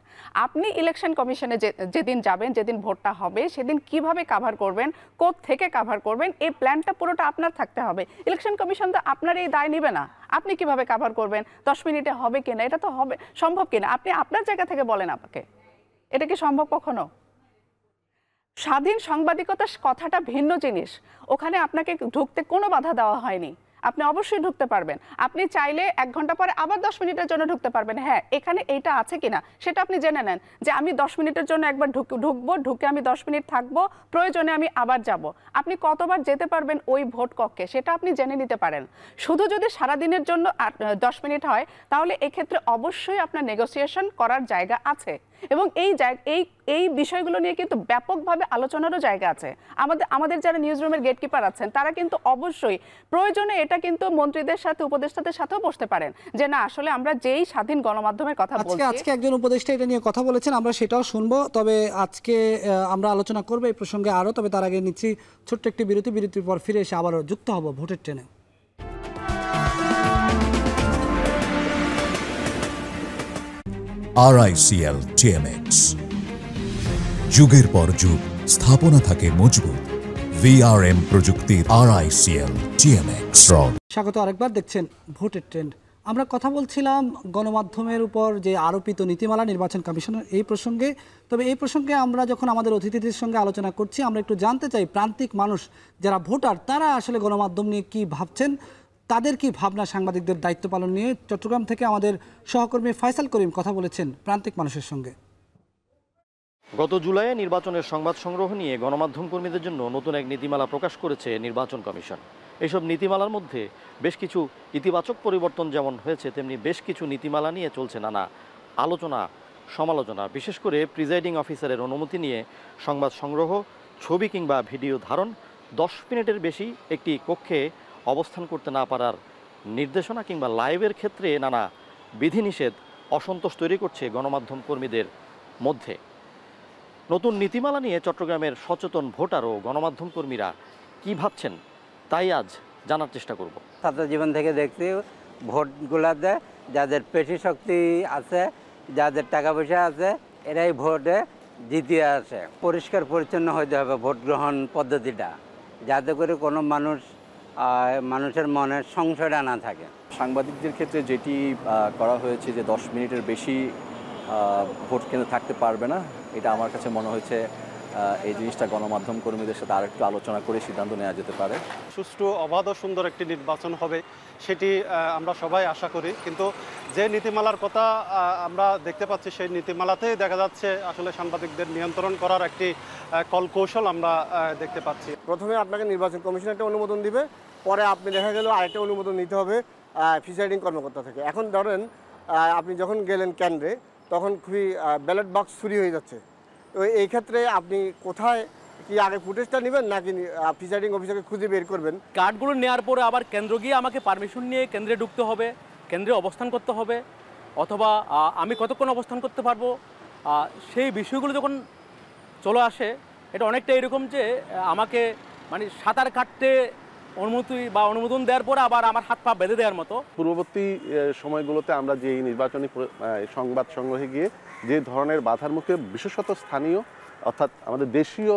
[SPEAKER 3] আপনি ইলেকশন কমিশনে যেদিন যাবেন, যেদিন ভোটটা হবে সেদিন কিভাবে কভার করবেন, কোথা থেকে কভার করবেন, এই প্ল্যানটা পুরোটা আপনার থাকতে হবে। ইলেকশন কমিশন তো আপনার এই দায় নেবে না। আপনি কিভাবে কভার করবেন, 10 মিনিটে হবে কিনা, এটা তো হবে সম্ভব কিনা, আপনি আপনার জায়গা থেকে বলেন আমাকে, এটা কি সম্ভব কখনো? স্বাধীন সাংবাদিকতার কথাটা ভিন্ন জিনিস, ওখানে আপনাকে ঢুকতে কোনো বাধা দেওয়া হয়নি, আপনি অবশ্যই ঢুকতে পারবেন। আপনি চাইলে 1 ঘন্টা পরে আবার 10 মিনিটের জন্য ঢুকতে পারবেন। হ্যাঁ, এখানে এইটা আছে কিনা সেটা আপনি জেনে নেন, যে আমি 10 মিনিটের জন্য একবার ঢুকবো, ঢুকে আমি 10 মিনিট থাকবো, প্রয়োজনে আমি আবার যাব। আপনি কতবার যেতে পারবেন ওই ভোট কক্ষে সেটা আপনি জেনে নিতে পারেন। শুধু যদি সারাদিনের জন্য 10 মিনিট হয় তাহলে এক্ষেত্রে অবশ্যই আপনার নেগোসিয়েশন করার জায়গা আছে, এবং এই বিষয়গুলো নিয়ে কিন্তু ব্যাপকভাবে আলোচনারও জায়গা আছে। আমাদের যারা নিউজ রুমের গেটকিপার আছেন তারা কিন্তু অবশ্যই প্রয়োজনে এটা কিন্তু মন্ত্রীদের সাথে উপদেষ্টাদের সাথেও বসতে পারেন, যে না আসলে আমরা যেই স্বাধীন গণমাধ্যমের কথা বলছি।
[SPEAKER 1] আজকে একজন উপদেষ্টা এটা নিয়ে কথা বলেছেন, আমরা সেটাও শুনবো, তবে আজকে আমরা আলোচনা করবো এই প্রসঙ্গে আরও। তবে তার আগে নিচ্ছি ছোট্ট একটি বিরতির পর ফিরে এসে আবারও যুক্ত হব ভোটের ট্রেনে।
[SPEAKER 11] RICL TMX, যুগের পর যুগ স্থাপনা থাকে মজবুত। VRM প্রযুক্তির RICL TMX।
[SPEAKER 1] স্বাগত আরেকবার, দেখছেন ভোটের ট্রেন্ড। আমরা কথা বলছিলাম গণমাধ্যমের উপর যে আরোপিত নীতিমালা নির্বাচন কমিশনের এই প্রসঙ্গে। তবে এই প্রসঙ্গে আমরা যখন আমাদের অতিথিদের সঙ্গে আলোচনা করছি, আমরা একটু জানতে চাই প্রান্তিক মানুষ যারা ভোটার তারা আসলে গণমাধ্যম নিয়ে কি ভাবছেন, তাদের কি ভাবনা সাংবাদিকদের দায়িত্ব পালন নিয়ে। চট্টগ্রাম থেকে আমাদের সহকর্মী ফয়সাল করিম কথা বলেছেন প্রান্তিক মানুষের সঙ্গে।
[SPEAKER 12] গত জুলাইয়ে নির্বাচনের সংবাদ সংগ্রহ নিয়ে গণমাধ্যম কর্মীদের জন্য নতুন এক নীতিমালা প্রকাশ করেছে নির্বাচন কমিশন। এইসব নীতিমালার মধ্যে বেশ কিছু ইতিবাচক পরিবর্তন যেমন হয়েছে, তেমনি বেশ কিছু নীতিমালা নিয়ে চলছে নানা আলোচনা সমালোচনা। বিশেষ করে প্রিজাইডিং অফিসারের অনুমতি নিয়ে সংবাদ সংগ্রহ, ছবি কিংবা ভিডিও ধারণ, 10 মিনিটের বেশি একটি কক্ষে অবস্থান করতে না পারার নির্দেশনা কিংবা লাইভের ক্ষেত্রে নানা বিধিনিষেধ অসন্তোষ তৈরি করছে গণমাধ্যম কর্মীদের মধ্যে। নতুন নীতিমালা নিয়ে চট্টগ্রামের সচেতন ভোটার ও গণমাধ্যম কর্মীরা কী ভাবছেন তাই আজ জানার চেষ্টা করব।
[SPEAKER 13] ছাত্র জীবন থেকে দেখছি ভোটগুলাতে যাদের পেশি শক্তি আছে, যাদের টাকা পয়সা আছে, এরাই ভোটে জিতে আসে। পরিষ্কার পরিচ্ছন্ন হতে হবে ভোট গ্রহণ পদ্ধতিটা, যাতে করে কোনো মানুষের মনে সংশয়টা না থাকে।
[SPEAKER 14] সাংবাদিকদের ক্ষেত্রে যেটি করা হয়েছে যে 10 মিনিটের বেশি ভোট কেন্দ্রে থাকতে পারবে না, এটা আমার কাছে মনে হয়েছে এই জিনিসটা গণমাধ্যম কর্মীদের সাথে আরেকটু আলোচনা করে সিদ্ধান্ত নেওয়া যেতে পারে।
[SPEAKER 15] সুষ্ঠু, অবাধ ও সুন্দর একটি নির্বাচন হবে সেটি আমরা সবাই আশা করি। কিন্তু যে নীতিমালার কথা আমরা দেখতে পাচ্ছি সেই নীতিমালাতেই দেখা যাচ্ছে আসলে সাংবাদিকদের নিয়ন্ত্রণ করার একটি কৌশল আমরা দেখতে পাচ্ছি।
[SPEAKER 16] প্রথমে আপনাকে নির্বাচন কমিশন একটা অনুমোদন দিবে, পরে আপনি দেখা গেল আরেকটা অনুমোদন নিতে হবে প্রিসাইডিং কর্মকর্তা থেকে। এখন ধরেন আপনি যখন গেলেন কেন্দ্রে তখন খুবই ব্যালট বক্স চুরি হয়ে যাচ্ছে। তো এই ক্ষেত্রে আপনি কোথায় কি আগে ফুটেজটা নেবেন নাকি প্রিসাইডিং অফিসারকে খুঁজে বের করবেন?
[SPEAKER 17] কার্ডগুলো নেওয়ার পরে আবার কেন্দ্র গিয়ে আমাকে পারমিশন নিয়ে কেন্দ্রে ঢুকতে হবে, কেন্দ্রে অবস্থান করতে হবে, অথবা আমি কতক্ষণ অবস্থান করতে পারবো, সেই বিষয়গুলো যখন চলে আসে এটা অনেকটা এরকম যে আমাকে মানে সাঁতার কাটতে অনুমতি বা অনুমোদন দেওয়ার পরে আবার আমার হাত পা বেঁধে দেওয়ার মতো।
[SPEAKER 2] পূর্ববর্তী সময়গুলোতে আমরা যে নির্বাচনী সংবাদ সংগ্রহে গিয়ে যে ধরনের বাধার মুখে বিশেষত স্থানীয় অর্থাৎ আমাদের দেশীয়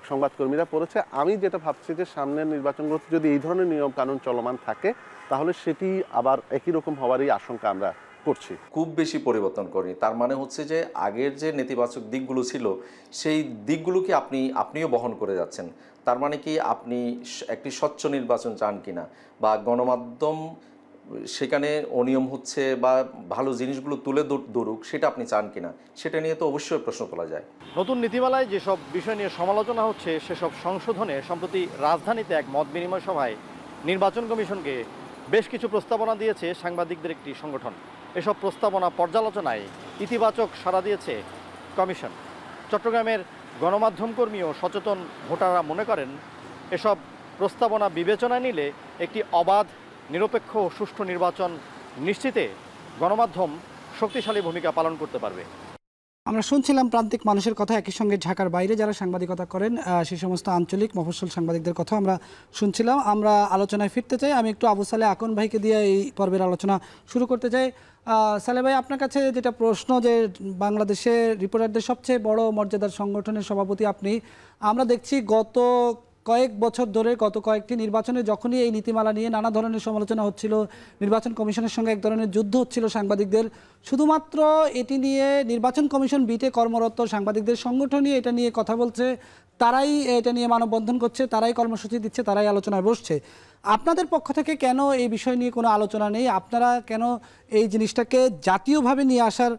[SPEAKER 2] সংবাদকর্মীরা পড়েছে, আমি যেটা ভাবছি যে সামনের নির্বাচনগুলোতে যদি এই ধরনের নিয়ম কানুন চলমান থাকে তাহলে সেটি আবার একই রকম হওয়ারই আশঙ্কা আমরা করছি।
[SPEAKER 18] খুব বেশি পরিবর্তন করিনি। তার মানে হচ্ছে যে আগের যে নেতিবাচক দিকগুলো ছিল সেই দিকগুলোকে আপনিও বহন করে যাচ্ছেন। তার মানে কি আপনি একটি স্বচ্ছ নির্বাচন চান কিনা, বা গণমাধ্যম সেখানে অনিয়ম হচ্ছে বা ভালো জিনিসগুলো তুলে ধরুক সেটা আপনি চান কিনা, সেটা নিয়ে তো অবশ্যই প্রশ্ন তোলা যায়।
[SPEAKER 12] নতুন নীতিমালায় যেসব বিষয় নিয়ে সমালোচনা হচ্ছে সেসব সংশোধনে সম্প্রতি রাজধানীতে এক মত বিনিময় সভায় নির্বাচন কমিশনকে বেশ কিছু প্রস্তাবনা দিয়েছে সাংবাদিকদের একটি সংগঠন। এসব প্রস্তাবনা পর্যালোচনায় ইতিবাচক সাড়া দিয়েছে কমিশন। চট্টগ্রামের গণমাধ্যম কর্মী ও সচেতন ভোটাররা মনে করেন এসব প্রস্তাবনা বিবেচনায় নিলে একটি অবাধ, নিরপেক্ষ ও সুষ্ঠু নির্বাচন নিশ্চিতে গণমাধ্যম শক্তিশালী ভূমিকা পালন করতে পারবে।
[SPEAKER 1] আমরা শুনছিলাম প্রান্তিক মানুষের কথা, একই সঙ্গে ঢাকার বাইরে যারা সাংবাদিকতা করেন সেই সমস্ত আঞ্চলিক মফস্বল সাংবাদিকদের কথা আমরা শুনছিলাম। আমরা আলোচনায় ফিরতে চাই। আমি একটু আবু সালেহ আকন ভাইকে দিয়ে এই পর্বের আলোচনা শুরু করতে চাই। সালেহ ভাই, আপনার কাছে যেটা প্রশ্ন, যে বাংলাদেশে রিপোর্টারদের সবচেয়ে বড় মর্যাদার সংগঠনের সভাপতি আপনি, আমরা দেখছি গত কয়েক বছর ধরে গত কয়েকটি নির্বাচনে যখনই এই নীতিমালা নিয়ে নানা ধরনের সমালোচনা হচ্ছিল, নির্বাচন কমিশনের সঙ্গে এক ধরনের যুদ্ধ হচ্ছিল সাংবাদিকদের, শুধুমাত্র এটি নিয়ে নির্বাচন কমিশন বিটে কর্মরত সাংবাদিকদের সংগঠনই এটা নিয়ে কথা বলছে, তারাই এটা নিয়ে মানববন্ধন করছে, তারাই কর্মসূচি দিচ্ছে, তারাই আলোচনায় বসছে। আপনাদের পক্ষ থেকে কেন এই বিষয় নিয়ে কোনো আলোচনা নেই? আপনারা কেন এই জিনিসটাকে জাতীয়ভাবে নিয়ে আসার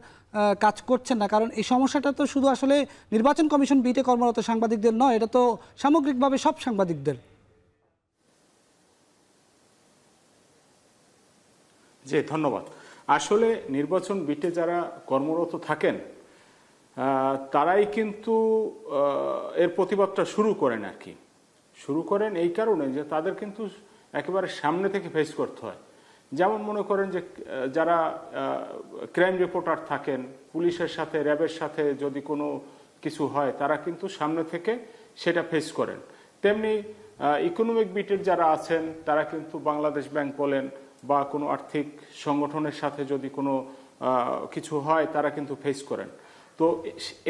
[SPEAKER 1] কাজ করছেন না? কারণ এই সমস্যাটা তো শুধু আসলে নির্বাচন কমিশন বিটে কর্মরত সাংবাদিকদের নয়, এটা তো সামগ্রিকভাবে সব সাংবাদিকদের।
[SPEAKER 4] জি, ধন্যবাদ। আসলে নির্বাচন বিটে যারা কর্মরত থাকেন তারাই কিন্তু এর প্রতিবাদটা শুরু করেন আর কি। শুরু করেন এই কারণে যে তাদের কিন্তু একেবারে সামনে থেকে ফেস করতে হয়। যেমন মনে করেন যে যারা ক্রাইম রিপোর্টার থাকেন, পুলিশের সাথে র্যাবের সাথে যদি কোনো কিছু হয় তারা কিন্তু সামনে থেকে সেটা ফেস করেন। তেমনি ইকোনমিক বিটের যারা আছেন তারা কিন্তু বাংলাদেশ ব্যাংক বলেন বা কোনো আর্থিক সংগঠনের সাথে যদি কোনো কিছু হয় তারা কিন্তু ফেস করেন। তো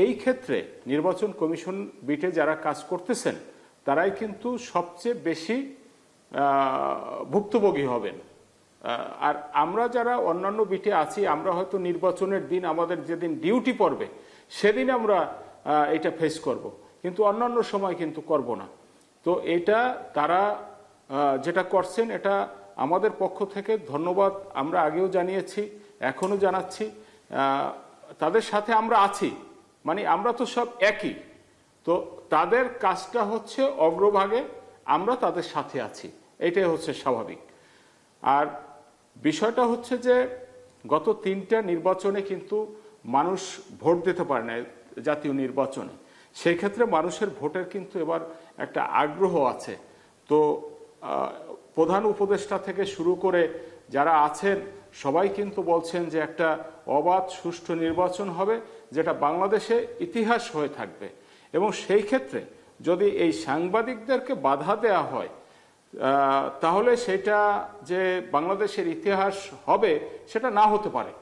[SPEAKER 4] এই ক্ষেত্রে নির্বাচন কমিশন বিটে যারা কাজ করতেছেন তারাই কিন্তু সবচেয়ে বেশি ভুক্তভোগী হবেন। আর আমরা যারা অন্যান্য বিটে আছি আমরা হয়তো নির্বাচনের দিন আমাদের যেদিন ডিউটি পড়বে সেদিন আমরা এটা ফেস করব, কিন্তু অন্যান্য সময় কিন্তু করব না। তো এটা তারা যেটা করছেন এটা আমাদের পক্ষ থেকে ধন্যবাদ আমরা আগেও জানিয়েছি, এখনো জানাচ্ছি। তাদের সাথে আমরা আছি, মানে আমরা তো সব একই। তো তাদের কাজটা হচ্ছে অগ্রভাগে, আমরা তাদের সাথে আছি, এটাই হচ্ছে স্বাভাবিক। আর বিষয়টা হচ্ছে যে গত 3টা নির্বাচনে কিন্তু মানুষ ভোট দিতে পারে না জাতীয় নির্বাচনে। সেই ক্ষেত্রে মানুষের ভোটের কিন্তু এবার একটা আগ্রহ আছে। তো প্রধান উপদেষ্টা থেকে শুরু করে যারা আছেন সবাই কিন্তু বলছেন যে একটা অবাধ সুষ্ঠু নির্বাচন হবে, যেটা বাংলাদেশে ইতিহাস হয়ে থাকবে। এবং সেই ক্ষেত্রে যদি এই সাংবাদিকদেরকে বাধা দেওয়া হয় তাহলে সেটা যে বাংলাদেশের ইতিহাস হবে সেটা না হতে পারে।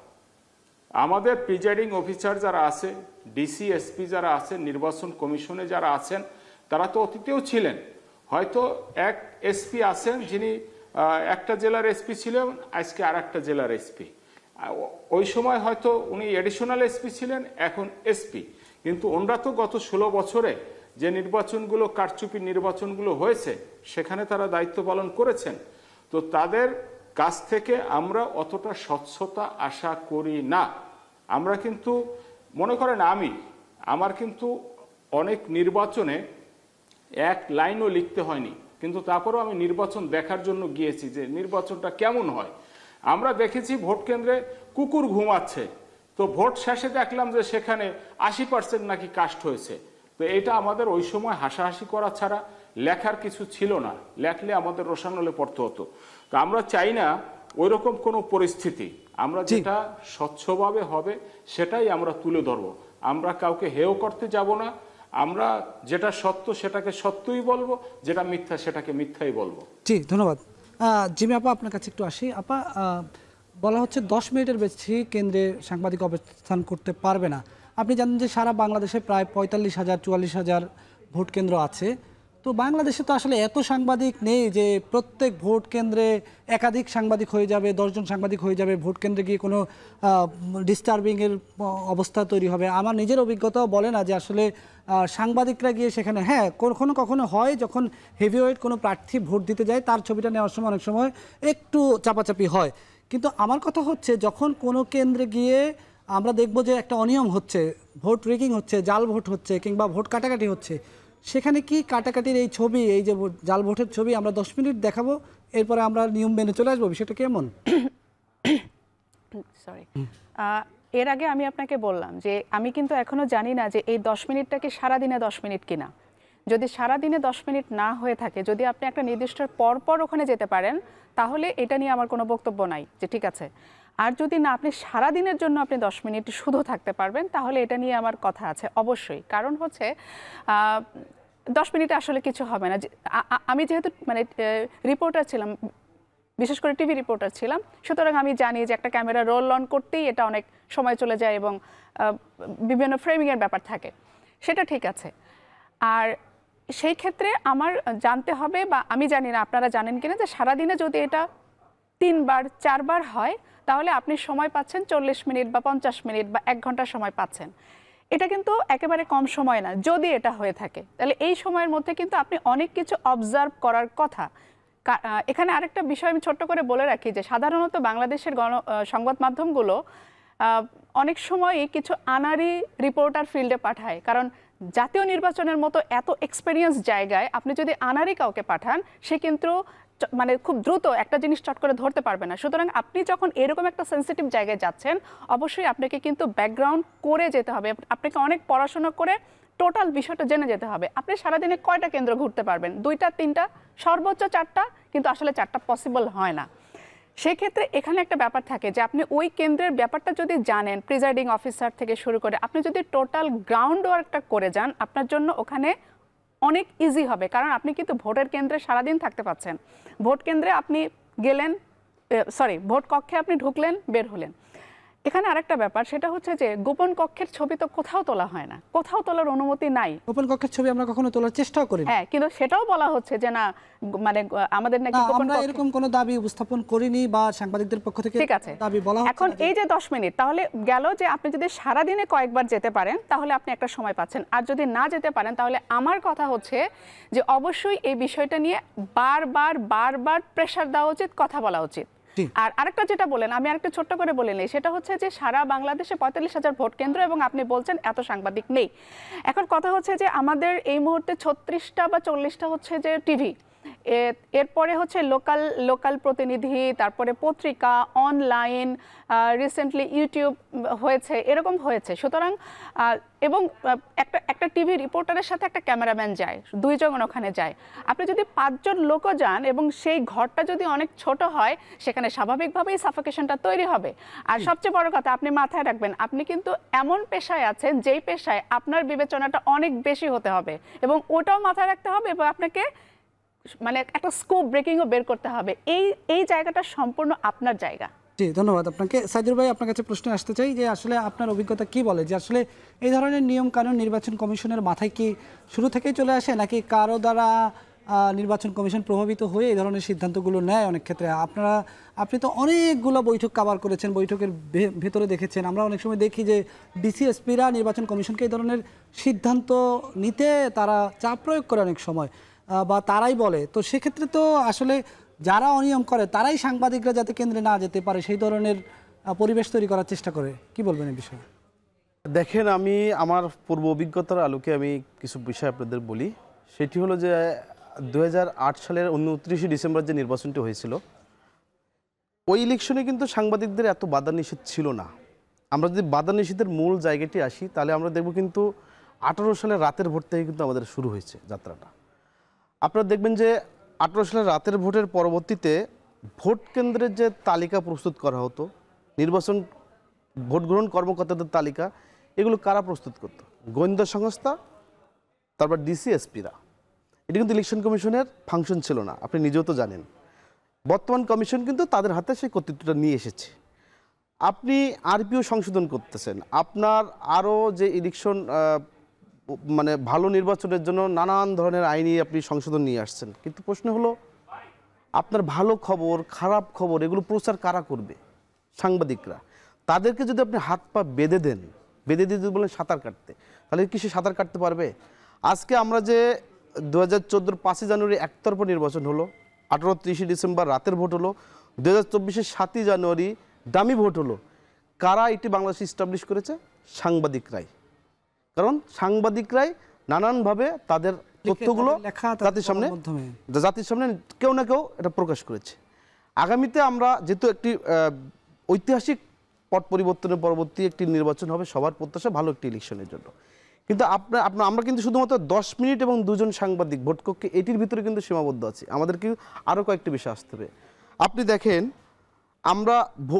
[SPEAKER 4] আমাদের প্রিজাইডিং অফিসার যারা আছে, ডিসি এসপি যারা আছেন, নির্বাচন কমিশনে যারা আছেন, তারা তো অতীতেও ছিলেন। হয়তো এক এসপি আছেন যিনি একটা জেলার এসপি ছিলেন, আজকে আর একটা জেলার এসপি। ওই সময় হয়তো উনি এডিশনাল এসপি ছিলেন, এখন এসপি। কিন্তু ওনারা তো গত 16 বছরে যে নির্বাচনগুলো, কারচুপি নির্বাচনগুলো হয়েছে, সেখানে তারা দায়িত্ব পালন করেছেন। তো তাদের কাছ থেকে আমরা অতটা স্বচ্ছতা আশা করি না। আমরা কিন্তু মনে করেন আমার কিন্তু অনেক নির্বাচনে এক লাইনও লিখতে হয়নি, কিন্তু তারপরেও আমি নির্বাচন দেখার জন্য গিয়েছি যে নির্বাচনটা কেমন হয়। আমরা দেখেছি ভোট কেন্দ্রে কুকুর ঘুমাচ্ছে, তো ভোট শেষে দেখলাম যে সেখানে 80% নাকি কাস্ট হয়েছে। তো এটা আমাদের ওই সময় হাসাহাসি করা ছাড়া লেখার কিছু ছিল না, লেখলে আমাদের রোশানলে পড়তে হতো। তো আমরা চাই না ওইরকম কোনো পরিস্থিতি। আমরা যেটা স্বচ্ছভাবে হবে সেটাই আমরা তুলে ধরবো। আমরা কাউকে হেয় করতে যাব না। আমরা যেটা সত্য সেটাকে সত্যই বলবো, যেটা মিথ্যা সেটাকে মিথ্যাই বলবো।
[SPEAKER 1] জি, ধন্যবাদ। জিমি আপা, আপনার কাছে একটু আসি। আপা, বলা হচ্ছে 10 মিনিটের বেশি কেন্দ্রে সাংবাদিক অবস্থান করতে পারবে না। আপনি জানেন যে সারা বাংলাদেশে প্রায় 45,000-44,000 ভোট কেন্দ্র আছে। তো বাংলাদেশে তো আসলে এত সাংবাদিক নেই যে প্রত্যেক ভোট কেন্দ্রে একাধিক সাংবাদিক হয়ে যাবে, 10 জন সাংবাদিক হয়ে যাবে, ভোট কেন্দ্রে গিয়ে কোনো ডিস্টার্বিংয়ের অবস্থা তৈরি হবে। আমার নিজের অভিজ্ঞতাও বলে না যে আসলে সাংবাদিকরা গিয়ে সেখানে, হ্যাঁ কখনো কখনো হয় যখন হেভিওয়েট কোনো প্রার্থী ভোট দিতে যায় তার ছবিটা নেওয়ার সময় অনেক সময় একটু চাপাচাপি হয়। কিন্তু আমার কথা হচ্ছে যখন কোনো কেন্দ্রে গিয়ে আমরা দেখব যে একটা অনিয়ম হচ্ছে, ভোট রিগিং হচ্ছে, জাল ভোট হচ্ছে, কিংবা ভোট কাটাকাটি হচ্ছে, সেখানে কি কাটাকাটির এই ছবি, এই যে জাল ভোটের ছবি আমরা 10 মিনিট দেখাবো, এরপরে আমরা নিয়ম মেনে চলে আসবো, বিষয়টা কেমন?
[SPEAKER 3] সরি, এর আগে আমি আপনাকে বললাম যে আমি কিন্তু এখনো জানি না যে এই 10 মিনিটটা কি সারাদিনে 10 মিনিট কিনা। যদি সারাদিনে 10 মিনিট না হয়ে থাকে, যদি আপনি একটা নির্দিষ্ট পর ওখানে যেতে পারেন, তাহলে এটা নিয়ে আমার কোনো বক্তব্য নাই যে ঠিক আছে। আর যদি না আপনি সারাদিনের জন্য আপনি 10 মিনিট শুধু থাকতে পারবেন, তাহলে এটা নিয়ে আমার কথা আছে অবশ্যই। কারণ হচ্ছে 10 মিনিটে আসলে কিছু হবে না। আমি যেহেতু মানে রিপোর্টার ছিলাম, বিশেষ করে টিভি রিপোর্টার ছিলাম, সুতরাং আমি জানি যে একটা ক্যামেরা রোল অন করতেই এটা অনেক সময় চলে যায় এবং বিভিন্ন ফ্রেমিংয়ের ব্যাপার থাকে, সেটা ঠিক আছে। আর সেই ক্ষেত্রে আমার জানতে হবে, বা আমি জানি না আপনারা জানেন কিনা, যে সারাদিনে যদি এটা 3-4 বার হয় তাহলে আপনি সময় পাচ্ছেন 40 মিনিট বা 50 মিনিট বা 1 ঘন্টা সময় পাচ্ছেন। এটা কিন্তু একেবারে কম সময় না। যদি এটা হয়ে থাকে তাহলে এই সময়ের মধ্যে কিন্তু আপনি অনেক কিছু অবজার্ভ করার কথা। এখানে আরেকটা বিষয় আমি ছোট্ট করে বলে রাখি যে সাধারণত বাংলাদেশের সংবাদ মাধ্যমগুলো অনেক সময় কিছু আনারি রিপোর্টার ফিল্ডে পাঠায়, কারণ জাতীয় নির্বাচনের মতো এত এক্সপেরিয়েন্স জায়গায় আপনি যদি আনারি কাউকে পাঠান, সে কিন্তু মানে খুব দ্রুত একটা জিনিস চট করে ধরতে পারবে না। সুতরাং আপনি যখন এরকম একটা সেন্সিটিভ জায়গায় যাচ্ছেন, অবশ্যই আপনাকে কিন্তু ব্যাকগ্রাউন্ড করে যেতে হবে, আপনাকে অনেক পড়াশোনা করে টোটাল বিষয়টা জেনে যেতে হবে। আপনি সারাদিনে কয়টা কেন্দ্র ঘুরতে পারবেন? 2টা 3টা, সর্বোচ্চ 4টা, কিন্তু আসলে 4টা পসিবল হয় না। সেক্ষেত্রে এখানে একটা ব্যাপার থাকে যে আপনি ওই কেন্দ্রের ব্যাপারটা যদি জানেন, প্রিজাইডিং অফিসার থেকে শুরু করে আপনি যদি টোটাল গ্রাউন্ড ওয়ার্কটা করে যান, আপনার জন্য ওখানে অনেক ইজি হবে। কারণ আপনি কিন্তু ভোটের কেন্দ্রে সারাদিন থাকতে পাচ্ছেন। ভোট কেন্দ্রে আপনি গেলেন, ভোট কক্ষে আপনি ঢুকলেন, বের হলেন। এখানে আরেকটা ব্যাপার, সেটা হচ্ছে যে গোপন কক্ষের ছবি তো কোথাও তোলা হয় না, কোথাও তোলার অনুমতি নাই।
[SPEAKER 1] গোপন কক্ষের ছবি আমরা কখনো তোলার চেষ্টাও করি না।
[SPEAKER 3] হ্যাঁ, কিন্তু সেটাও বলা হচ্ছে যে না, মানে আমাদের নাকি গোপন
[SPEAKER 1] কক্ষ, এরকম কোনো দাবি উপস্থাপন করিনি বা সাংবাদিকদের পক্ষ থেকে দাবি বলা হচ্ছে।
[SPEAKER 3] এখন এই যে 10 মিনিট, তাহলে গেল যে আপনি যদি সারাদিনে কয়েকবার যেতে পারেন তাহলে আপনি একটা সময় পাচ্ছেন। আর যদি না যেতে পারেন, তাহলে আমার কথা হচ্ছে যে অবশ্যই এই বিষয়টা নিয়ে বারবার প্রেসার দেওয়া উচিত, কথা বলা উচিত। আর আরেকটা যেটা বলেন, আমি আরেকটা ছোট্ট করে বলে নেই, সেটা হচ্ছে যে সারা বাংলাদেশে 45,000 ভোট কেন্দ্র এবং আপনি বলছেন এত সাংবাদিক নেই। এখন কথা হচ্ছে যে আমাদের এই মুহূর্তে 36টা বা 40টা হচ্ছে যে টিভি, এরপরে হচ্ছে লোকাল প্রতিনিধি, তারপরে পত্রিকা, অনলাইন, রিসেন্টলি ইউটিউব হয়েছে, এরকম হয়েছে। সুতরাং এবং একটা টিভি রিপোর্টারের সাথে একটা ক্যামেরাম্যান যায়, দুইজন ওখানে যায়। আপনি যদি 5 জন লোকও যান এবং সেই ঘরটা যদি অনেক ছোট হয়, সেখানে স্বাভাবিকভাবেই সাফোকেশনটা তৈরি হবে। আর সবচেয়ে বড় কথা, আপনি মাথায় রাখবেন, আপনি কিন্তু এমন পেশায় আছেন যেই পেশায় আপনার বিবেচনাটা অনেক বেশি হতে হবে, এবং ওটাও মাথায় রাখতে হবে, এবং আপনাকে মানে একটা স্কোপ ব্রেকিংও বের করতে হবে। এই জায়গাটা সম্পূর্ণ আপনার জায়গা।
[SPEAKER 1] জি, ধন্যবাদ আপনাকে। সাইদুর ভাই, আপনার কাছে প্রশ্ন আসতে চাই যে আসলে আপনার অভিজ্ঞতা কি বলে যে আসলে এই ধরনের নিয়ম কানুন নির্বাচন কমিশনের মাথায় কি শুরু থেকেই চলে আসে, নাকি কারো দ্বারা নির্বাচন কমিশন প্রভাবিত হয়ে এই ধরনের সিদ্ধান্তগুলো নেয়? অনেক ক্ষেত্রে আপনি তো অনেকগুলো বৈঠক কভার করেছেন, বৈঠকের ভেতরে দেখেছেন, আমরা অনেক সময় দেখি যে ডিসিএসপিরা নির্বাচন কমিশনকে এই ধরনের সিদ্ধান্ত নিতে তারা চাপ প্রয়োগ করে অনেক সময়, বা তারাই বলে। তো সেক্ষেত্রে তো আসলে যারা অনিয়ম করে তারাই সাংবাদিকরা যাতে কেন্দ্রে না যেতে পারে সেই ধরনের পরিবেশ তৈরি করার চেষ্টা করে। কি বলবেন এই বিষয়ে?
[SPEAKER 2] দেখেন, আমি আমার পূর্ব অভিজ্ঞতার আলোকে আমি কিছু বিষয় আপনাদের বলি। সেটি হলো যে 2008 সালের 29 ডিসেম্বর যে নির্বাচনটি হয়েছিল, ওই ইলেকশনে কিন্তু সাংবাদিকদের এত বাধা নিষেধ ছিল না। আমরা যদি বাধা নিষেধের মূল জায়গাটি আসি, তাহলে আমরা দেখব কিন্তু 18 সালের রাতের ভোট থেকে কিন্তু আমাদের শুরু হয়েছে যাত্রাটা। আপনারা দেখবেন যে 18 সালের রাতের ভোটের পরবর্তীতে ভোট কেন্দ্রের যে তালিকা প্রস্তুত করা হতো, নির্বাচন ভোট গ্রহণ কর্মকর্তাদের তালিকা, এগুলো কারা প্রস্তুত করত? গোয়েন্দা সংস্থা, তারপর ডিসিএসপিরা। এটা কিন্তু ইলেকশন কমিশনের ফাংশন ছিল না, আপনি নিজেও তো জানেন। বর্তমান কমিশন কিন্তু তাদের হাতে সেই কর্তৃত্বটা নিয়ে এসেছে। আপনি আরপিও সংশোধন করতেছেন, আপনার আরও যে ইলেকশন মানে ভালো নির্বাচনের জন্য নানান ধরনের আইনি আপনি সংশোধন নিয়ে আসছেন, কিন্তু প্রশ্ন হলো আপনার ভালো খবর খারাপ খবর এগুলো প্রচার কারা করবে? সাংবাদিকরা। তাদেরকে যদি আপনি হাত পা বেঁধে দেন, বেঁধে দিয়ে যদি বলেন সাঁতার কাটতে, তাহলে কি সে সাঁতার কাটতে পারবে? আজকে আমরা যে 2014 5 জানুয়ারি একতরফা নির্বাচন হলো, 18-30 ডিসেম্বর রাতের ভোট হলো, 2024 7 জানুয়ারি ডামি ভোট হলো, কারা এটি বাংলাদেশে ইস্টাবলিশ করেছে? সাংবাদিকরাই। কারণ সাংবাদিকরাই নানানভাবে তাদের তথ্যগুলো জাতির সামনে কেউ না কেউ এটা প্রকাশ করেছে। আগামীতে আমরা যেহেতু একটি ঐতিহাসিক পট পরিবর্তনের পরবর্তী একটি নির্বাচন হবে, সবার প্রত্যাশা ভালো একটি ইলেকশনের জন্য, কিন্তু আমরা কিন্তু শুধুমাত্র 10 মিনিট এবং 2 জন সাংবাদিক ভোটকক্ষে এটির ভিতরে কিন্তু সীমাবদ্ধ আছি। আমাদের কি আরও কয়েকটি বিষয় আসতে হবে। আপনি দেখেন, আমরা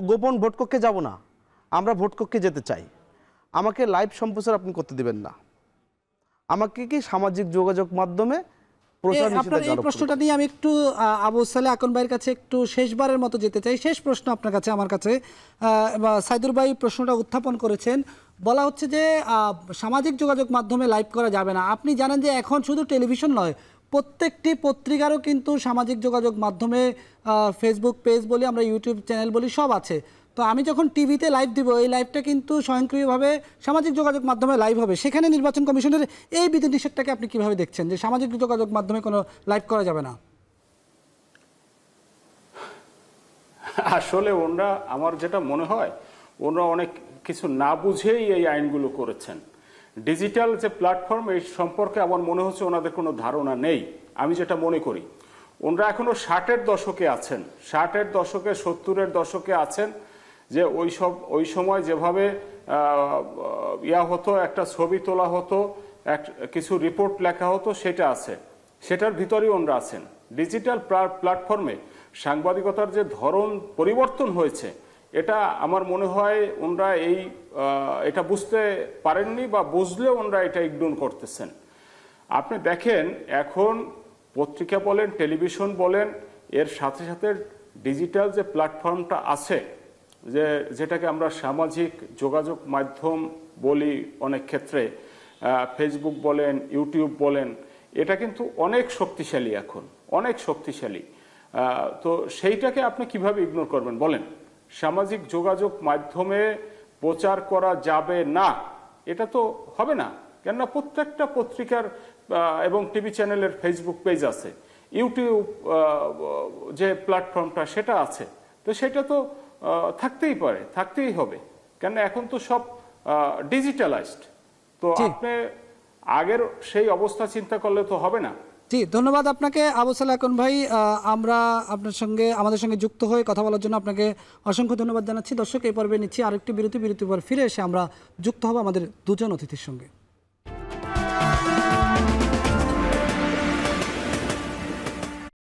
[SPEAKER 2] গোপন ভোটকক্ষে যাব না, আমরা ভোটকক্ষে যেতে চাই। আমাকে লাইভ সম্প্রচার আপনি করতে দেবেন না, আমাকে কি সামাজিক যোগাযোগ মাধ্যমে
[SPEAKER 1] এই প্রশ্নটা নিয়ে আমি একটু আবু সালে আকন ভাইয়ের কাছে একটু শেষবারের মতো যেতে চাই। শেষ প্রশ্ন আপনার কাছে, আমার কাছে সাইদুর ভাই প্রশ্নটা উত্থাপন করেছেন। বলা হচ্ছে যে সামাজিক যোগাযোগ মাধ্যমে লাইভ করা যাবে না। আপনি জানেন যে এখন শুধু টেলিভিশন নয়, প্রত্যেকটি পত্রিকারও কিন্তু সামাজিক যোগাযোগ মাধ্যমে ফেসবুক পেজ বলি, আমরা ইউটিউব চ্যানেল বলি, সব আছে। তো আমি যখন টিভিতে লাইভ দিব, এই লাইভটা কিন্তু স্বয়ংক্রিয়ভাবে সামাজিক যোগাযোগ মাধ্যমে লাইভ হবে। সেখানে নির্বাচন কমিশনের এই বিধিনিষেধটাকে আপনি কিভাবে দেখছেন যে সামাজিক যোগাযোগ মাধ্যমে কোনো লাইভ করা যাবে না?
[SPEAKER 4] আসলে ওনারা, আমার যেটা মনে হয়, ওনারা অনেক কিছু না বুঝেই এই আইনগুলো করেছেন। ডিজিটাল যে প্ল্যাটফর্ম, এই সম্পর্কে আমার মনে হচ্ছে ওনাদের কোনো ধারণা নেই। আমি যেটা মনে করি, ওনারা এখনো 60-এর দশকে আছেন, 60-এর দশকে 70-এর দশকে আছেন, যে ওই সময় যেভাবে হতো, একটা ছবি তোলা হতো, কিছু রিপোর্ট লেখা হতো, সেটা আছে, সেটার ভিতরেই ওনারা আছেন। ডিজিটাল প্ল্যাটফর্মে সাংবাদিকতার যে ধরন পরিবর্তন হয়েছে, এটা আমার মনে হয় ওনারা এটা বুঝতে পারেননি, বা বুঝলে ওনারা এটা ইগনোর করতেছেন। আপনি দেখেন, এখন পত্রিকা বলেন, টেলিভিশন বলেন, এর সাথে সাথে ডিজিটাল যে প্ল্যাটফর্মটা আছে, যেটাকে আমরা সামাজিক যোগাযোগ মাধ্যম বলি অনেক ক্ষেত্রে, ফেসবুক বলেন, ইউটিউব বলেন, এটা কিন্তু অনেক শক্তিশালী, এখন অনেক শক্তিশালী। তো সেইটাকে আপনি কিভাবে ইগনোর করবেন বলেন? সামাজিক যোগাযোগ মাধ্যমে প্রচার করা যাবে না, এটা তো হবে না। কেননা প্রত্যেকটা পত্রিকার এবং টিভি চ্যানেলের ফেসবুক পেজ আছে, ইউটিউব যে প্ল্যাটফর্মটা সেটা আছে, তো সেটা তো থাকতেই পারে, থাকতেই হবে, কেন এখন তো সব ডিজিটালাইজড। তো আপনি আগের সেই অবস্থা চিন্তা করলে তো হবে না।
[SPEAKER 1] জি, ধন্যবাদ আপনাকে আবু সালেহ আকন ভাই। আমরা আমাদের সঙ্গে যুক্ত হয়ে কথা বলার জন্য আপনাকে অসংখ্য ধন্যবাদ জানাচ্ছি। দর্শক, এই পর্বে নিচ্ছি আরেকটি বিরতির পর ফিরে এসে আমরা যুক্ত হব আমাদের দুজন অতিথির সঙ্গে।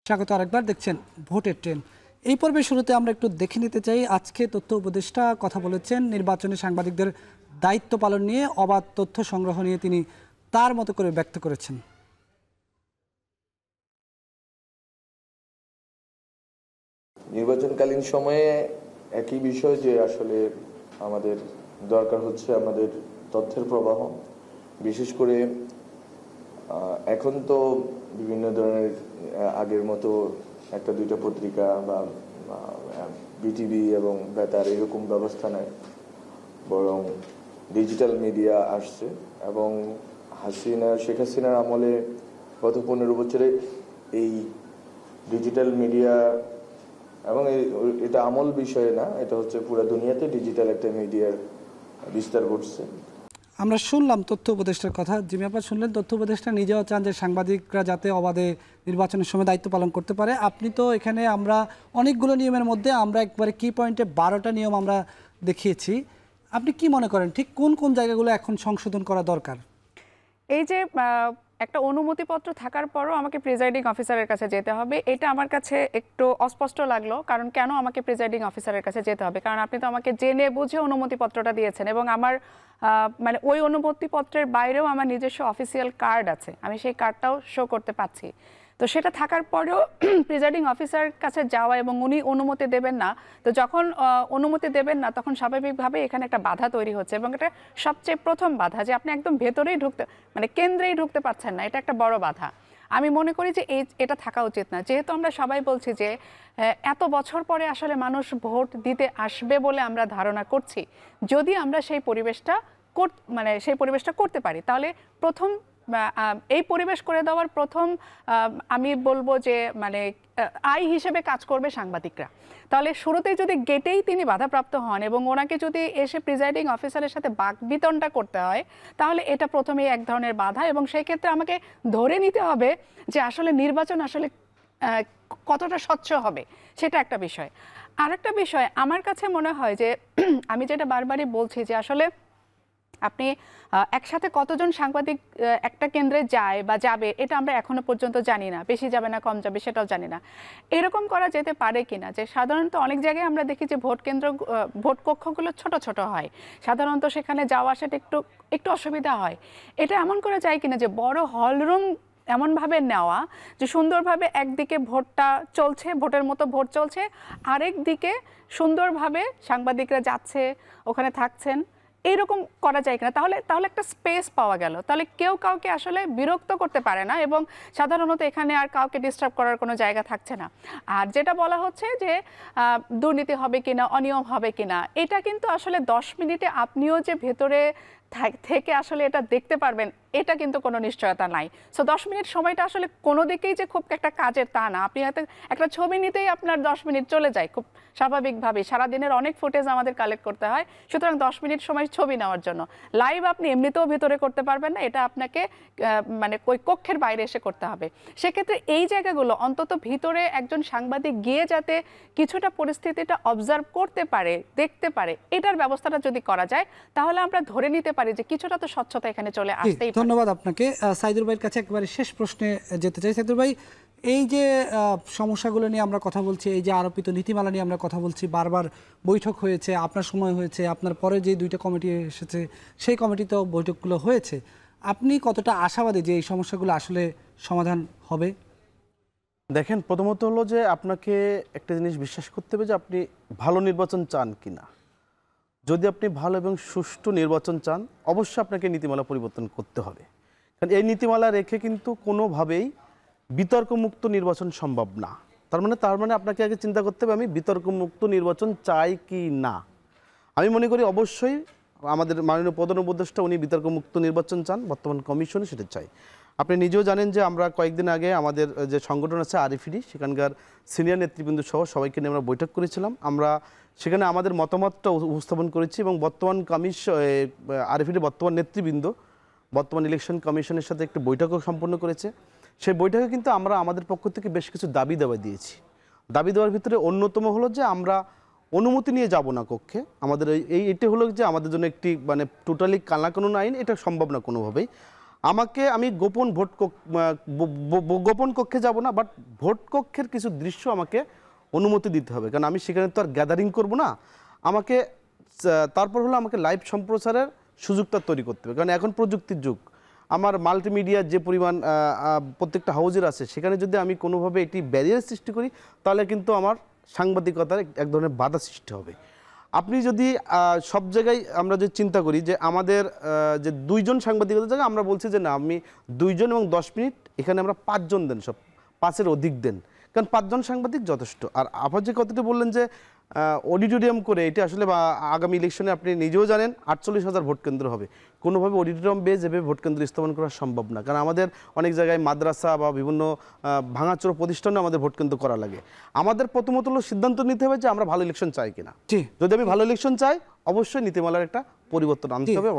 [SPEAKER 1] স্বাগত আরেকবার, দেখছেন ভোটের ট্রেন। এই পর্বের শুরুতে আমরা একটু দেখে নিতে চাই, আজকে তথ্য উপদেষ্টা কথা বলেছেন নির্বাচনে সাংবাদিকদের দায়িত্ব পালন নিয়ে, অবাধ তথ্য সংগ্রহ নিয়ে তিনি তার মতো করে ব্যক্ত করেছেন।
[SPEAKER 19] নির্বাচনকালীন সময়ে একই বিষয় যে আসলে আমাদের দরকার হচ্ছে আমাদের তথ্যের প্রবাহ, বিশেষ করে এখন তো বিভিন্ন ধরনের আগের মতো একটা দুইটা পত্রিকা বা বিটিভি এবং বেতার এরকম ব্যবস্থা নাই, বরং ডিজিটাল মিডিয়া আসছে। এবং শেখ হাসিনার আমলে গত 15 বছরে এই ডিজিটাল মিডিয়া, এবং এটা আমল বিষয়ে না, এটা হচ্ছে পুরো দুনিয়াতে ডিজিটাল একটা মিডিয়ার বিস্তার ঘটছে।
[SPEAKER 1] আমরা শুনলাম তথ্য উপদেষ্টার কথা। জিমি আপা শুনলেন, তথ্য উপদেষ্টা নিজেও চান যে সাংবাদিকরা যাতে অবাধে নির্বাচনের সময় দায়িত্ব পালন করতে পারে। আপনি তো এখানে, আমরা অনেকগুলো নিয়মের মধ্যে আমরা একবারে কি পয়েন্টে 12টা নিয়ম আমরা দেখিয়েছি। আপনি কি মনে করেন ঠিক কোন কোন জায়গাগুলো এখন সংশোধন করা দরকার?
[SPEAKER 3] এই যে একটা অনুমতিপত্র থাকার পরও আমাকে প্রিজাইডিং অফিসারের কাছে যেতে হবে, এটা আমার কাছে একটু অস্পষ্ট লাগলো। কারণ কেন আমাকে প্রিজাইডিং অফিসারের কাছে যেতে হবে? কারণ আপনি তো আমাকে জেনে বুঝে অনুমতিপত্রটা দিয়েছেন, এবং আমার মানে ওই অনুমতিপত্রের বাইরেও আমার নিজস্ব অফিসিয়াল কার্ড আছে, আমি সেই কার্ডটাও শো করতে পাচ্ছি। তো সেটা থাকার পরেও প্রিজাইডিং অফিসার কাছে যাওয়া এবং উনি অনুমতি দেবেন না, তো যখন অনুমতি দেবেন না তখন স্বাভাবিকভাবে এখানে একটা বাধা তৈরি হচ্ছে, এবং এটা সবচেয়ে প্রথম বাধা যে আপনি একদম ভেতরেই মানে কেন্দ্রেই ঢুকতে পারছেন না, এটা একটা বড় বাধা। আমি মনে করি যে এটা থাকা উচিত না। যেহেতু আমরা সবাই বলছি যে এত বছর পরে আসলে মানুষ ভোট দিতে আসবে বলে আমরা ধারণা করছি, যদি আমরা সেই পরিবেশটা করতে পারি, তাহলে এই পরিবেশ করে দেওয়ার প্রথম আমি বলবো যে মানে আই হিসেবে কাজ করবে সাংবাদিকরা। তাহলে শুরুতেই যদি গেটেই তিনি বাধাপ্রাপ্ত হন এবং ওনাকে যদি এসে প্রিজাইডিং অফিসারের সাথে বাকবিতণ্ডা করতে হয়, তাহলে এটা প্রথমেই এক ধরনের বাধা, এবং সেই ক্ষেত্রে আমাকে ধরে নিতে হবে যে আসলে নির্বাচন আসলে কতটা স্বচ্ছ হবে, সেটা একটা বিষয়। আরেকটা বিষয় আমার কাছে মনে হয় যে আমি যেটা বারবারই বলছি যে আসলে আপনি একসাথে কতজন সাংবাদিক একটা কেন্দ্রে যায় বা যাবে এটা আমরা এখনো পর্যন্ত জানি না, বেশি যাবে না কম যাবে সেটাও জানি না। এরকম করা যেতে পারে কিনা যে সাধারণত অনেক জায়গায় আমরা দেখি যে ভোট কক্ষগুলো ছোট ছোট হয়, সাধারণত সেখানে যাওয়া আসাটা একটু অসুবিধা হয়। এটা এমন করা যায় কিনা যে বড় হলরুম এমনভাবে নেওয়া যে সুন্দরভাবে একদিকে ভোটটা চলছে, ভোটের মতো ভোট চলছে, আরেক দিকে সুন্দরভাবে সাংবাদিকরা যাচ্ছে, ওখানে থাকছেন, এইরকম করা যায় কিনা? তাহলে একটা স্পেস পাওয়া গেল, তাহলে কেউ কাউকে আসলে বিরক্ত করতে পারে না, এবং সাধারণত এখানে আর কাউকে ডিস্টার্ব করার কোনো জায়গা থাকছে না। আর যেটা বলা হচ্ছে যে দুর্নীতি হবে কিনা, অনিয়ম হবে কিনা, এটা কিন্তু আসলে 10 মিনিটে আপনিও যে ভেতরে থেকে আসলে এটা দেখতে পারবেন এটা কিন্তু কোনো নিশ্চয়তা নাই। সো 10 মিনিট সময়টা আসলে কোনো দিকেই যে খুব একটা কাজের তা না। আপনি হয়তো একটা ছবি নিতেই আপনার 10 মিনিট চলে যায় খুব স্বাভাবিকভাবে, সারাদিনের অনেক ফুটেজ আমাদের কালেক্ট করতে হয়, সুতরাং 10 মিনিট সময় ছবি নেওয়ার জন্য। লাইভ আপনি এমনিতেও ভেতরে করতে পারবেন না, এটা আপনাকে মানে ওই কক্ষের বাইরে এসে করতে হবে। সেক্ষেত্রে এই জায়গাগুলো অন্তত ভিতরে একজন সাংবাদিক গিয়ে যাতে কিছুটা পরিস্থিতিটা অবজার্ভ করতে পারে, দেখতে পারে, এটার ব্যবস্থাটা যদি করা যায় তাহলে আমরা ধরে নিতে পারি যে কিছুটা তো স্বচ্ছতা এখানে চলে আসতেই পারে।
[SPEAKER 1] ধন্যবাদ আপনাকে। সাইদুর ভাইয়ের কাছে একবারে শেষ প্রশ্নে যেতে চাই। সাইদুর ভাই, এই যে সমস্যাগুলো নিয়ে আমরা কথা বলছি, এই যে আরোপিত নীতিমালা নিয়ে আমরা কথা বলছি, বারবার বৈঠক হয়েছে, আপনার সময় হয়েছে, আপনার পরে যে 2টা কমিটি এসেছে সেই কমিটিতেও বৈঠকগুলো হয়েছে, আপনি কতটা আশাবাদী যে এই সমস্যাগুলো আসলে সমাধান হবে?
[SPEAKER 2] দেখেন, প্রথমত হলো যে আপনাকে একটা জিনিস বিশ্বাস করতে হবে যে আপনি ভালো নির্বাচন চান কিনা। যদি আপনি ভালো এবং সুষ্ঠু নির্বাচন চান, অবশ্যই আপনাকে নীতিমালা পরিবর্তন করতে হবে, কারণ এই নীতিমালা রেখে কিন্তু কোনোভাবেই বিতর্কমুক্ত নির্বাচন সম্ভব না। তার মানে আপনাকে আগে চিন্তা করতে হবে আমি বিতর্কমুক্ত নির্বাচন চাই কি না। আমি মনে করি অবশ্যই আমাদের মাননীয় প্রধান উপদেষ্টা উনি বিতর্কমুক্ত নির্বাচন চান, বর্তমান কমিশনে সেটা চাই। আপনি নিজেও জানেন যে আমরা কয়েকদিন আগে আমাদের যে সংগঠন আছে আরএফইডি, সেখানকার সিনিয়র নেতৃবৃন্দ সহ সবাইকে নিয়ে আমরা বৈঠক করেছিলাম। আমরা সেখানে আমাদের মতামতটা উপস্থাপন করেছি, এবং বর্তমান আরএফইডি বর্তমান নেতৃবৃন্দ বর্তমান ইলেকশন কমিশনের সাথে একটি বৈঠকও সম্পন্ন করেছে। সেই বৈঠকে কিন্তু আমরা আমাদের পক্ষ থেকে বেশ কিছু দাবি দেওয়া দিয়েছি। দাবি দেওয়ার ভিতরে অন্যতম হলো যে আমরা অনুমতি নিয়ে যাব না কক্ষে। আমাদের এইটা হলো যে আমাদের জন্য একটি মানে টোটালি কানুন আইন, এটা সম্ভব না কোনোভাবেই। আমি গোপন কক্ষে যাব না, বাট ভোট কক্ষের কিছু দৃশ্য আমাকে অনুমতি দিতে হবে, কারণ আমি সেখানে তো আর গ্যাদারিং করব না। তারপর হলো আমাকে লাইভ সম্প্রচারের সুযোগটা তৈরি করতে হবে, কারণ এখন প্রযুক্তির যুগ। আমার মাল্টিমিডিয়া যে পরিমাণ প্রত্যেকটা হাউজের আছে, সেখানে যদি আমি কোনোভাবে এটি ব্যারিয়ার সৃষ্টি করি তাহলে কিন্তু আমার সাংবাদিকতার এক ধরনের বাধা সৃষ্টি হবে। আপনি যদি সব জায়গায় আমরা যদি চিন্তা করি যে আমাদের যে 2 জন সাংবাদিকতার জায়গায় আমরা বলছি যে না, আমি 2 জন এবং 10 মিনিট, এখানে আমরা 5 জন দেন, সব 5-এর অধিক দেন, কারণ 5 জন সাংবাদিক যথেষ্ট। আর আবার যে কথাটা বললেন যে অডিটোরিয়াম করে, এটা আসলে আগামী ইলেকশনে আপনি নিজেও জানেন 48,000 ভোট কেন্দ্র হবে, কোনোভাবে অডিটোরিয়াম বেস এভাবে ভোট কেন্দ্র স্থাপন করা সম্ভব না, কারণ আমাদের অনেক জায়গায় মাদ্রাসা বা বিভিন্ন ভাঙাচোরা প্রতিষ্ঠানে আমাদের ভোট কেন্দ্র করা লাগে। আমাদের প্রথমত হলো সিদ্ধান্ত নিতে হবে যে আমরা ভালো ইলেকশন চাই কিনা। যদি আমি ভালো ইলেকশন চাই, অবশ্যই নীতিমালার একটা পরিবর্তন আনতে হবে।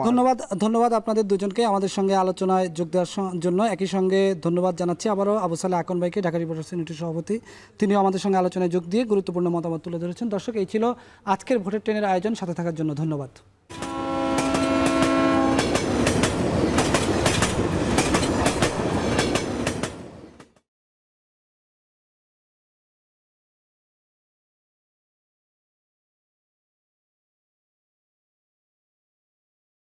[SPEAKER 1] ধন্যবাদ আপনাদের দুজনকে আমাদের সঙ্গে আলোচনায় যোগ দেওয়ার জন্য। একই সঙ্গে ধন্যবাদ জানাচ্ছি আবারও আবু সালেহ আকন ভাইকে, ঢাকা রিপোর্টার্স ইউনিটির সভাপতি। তিনিও আমাদের সঙ্গে আলোচনায় যোগ দিয়ে গুরুত্বপূর্ণ মতামত তুলে ধরেছেন। দর্শক, এই ছিল আজকের ভোটের ট্রেনের আয়োজন। সাথে থাকার জন্য ধন্যবাদ।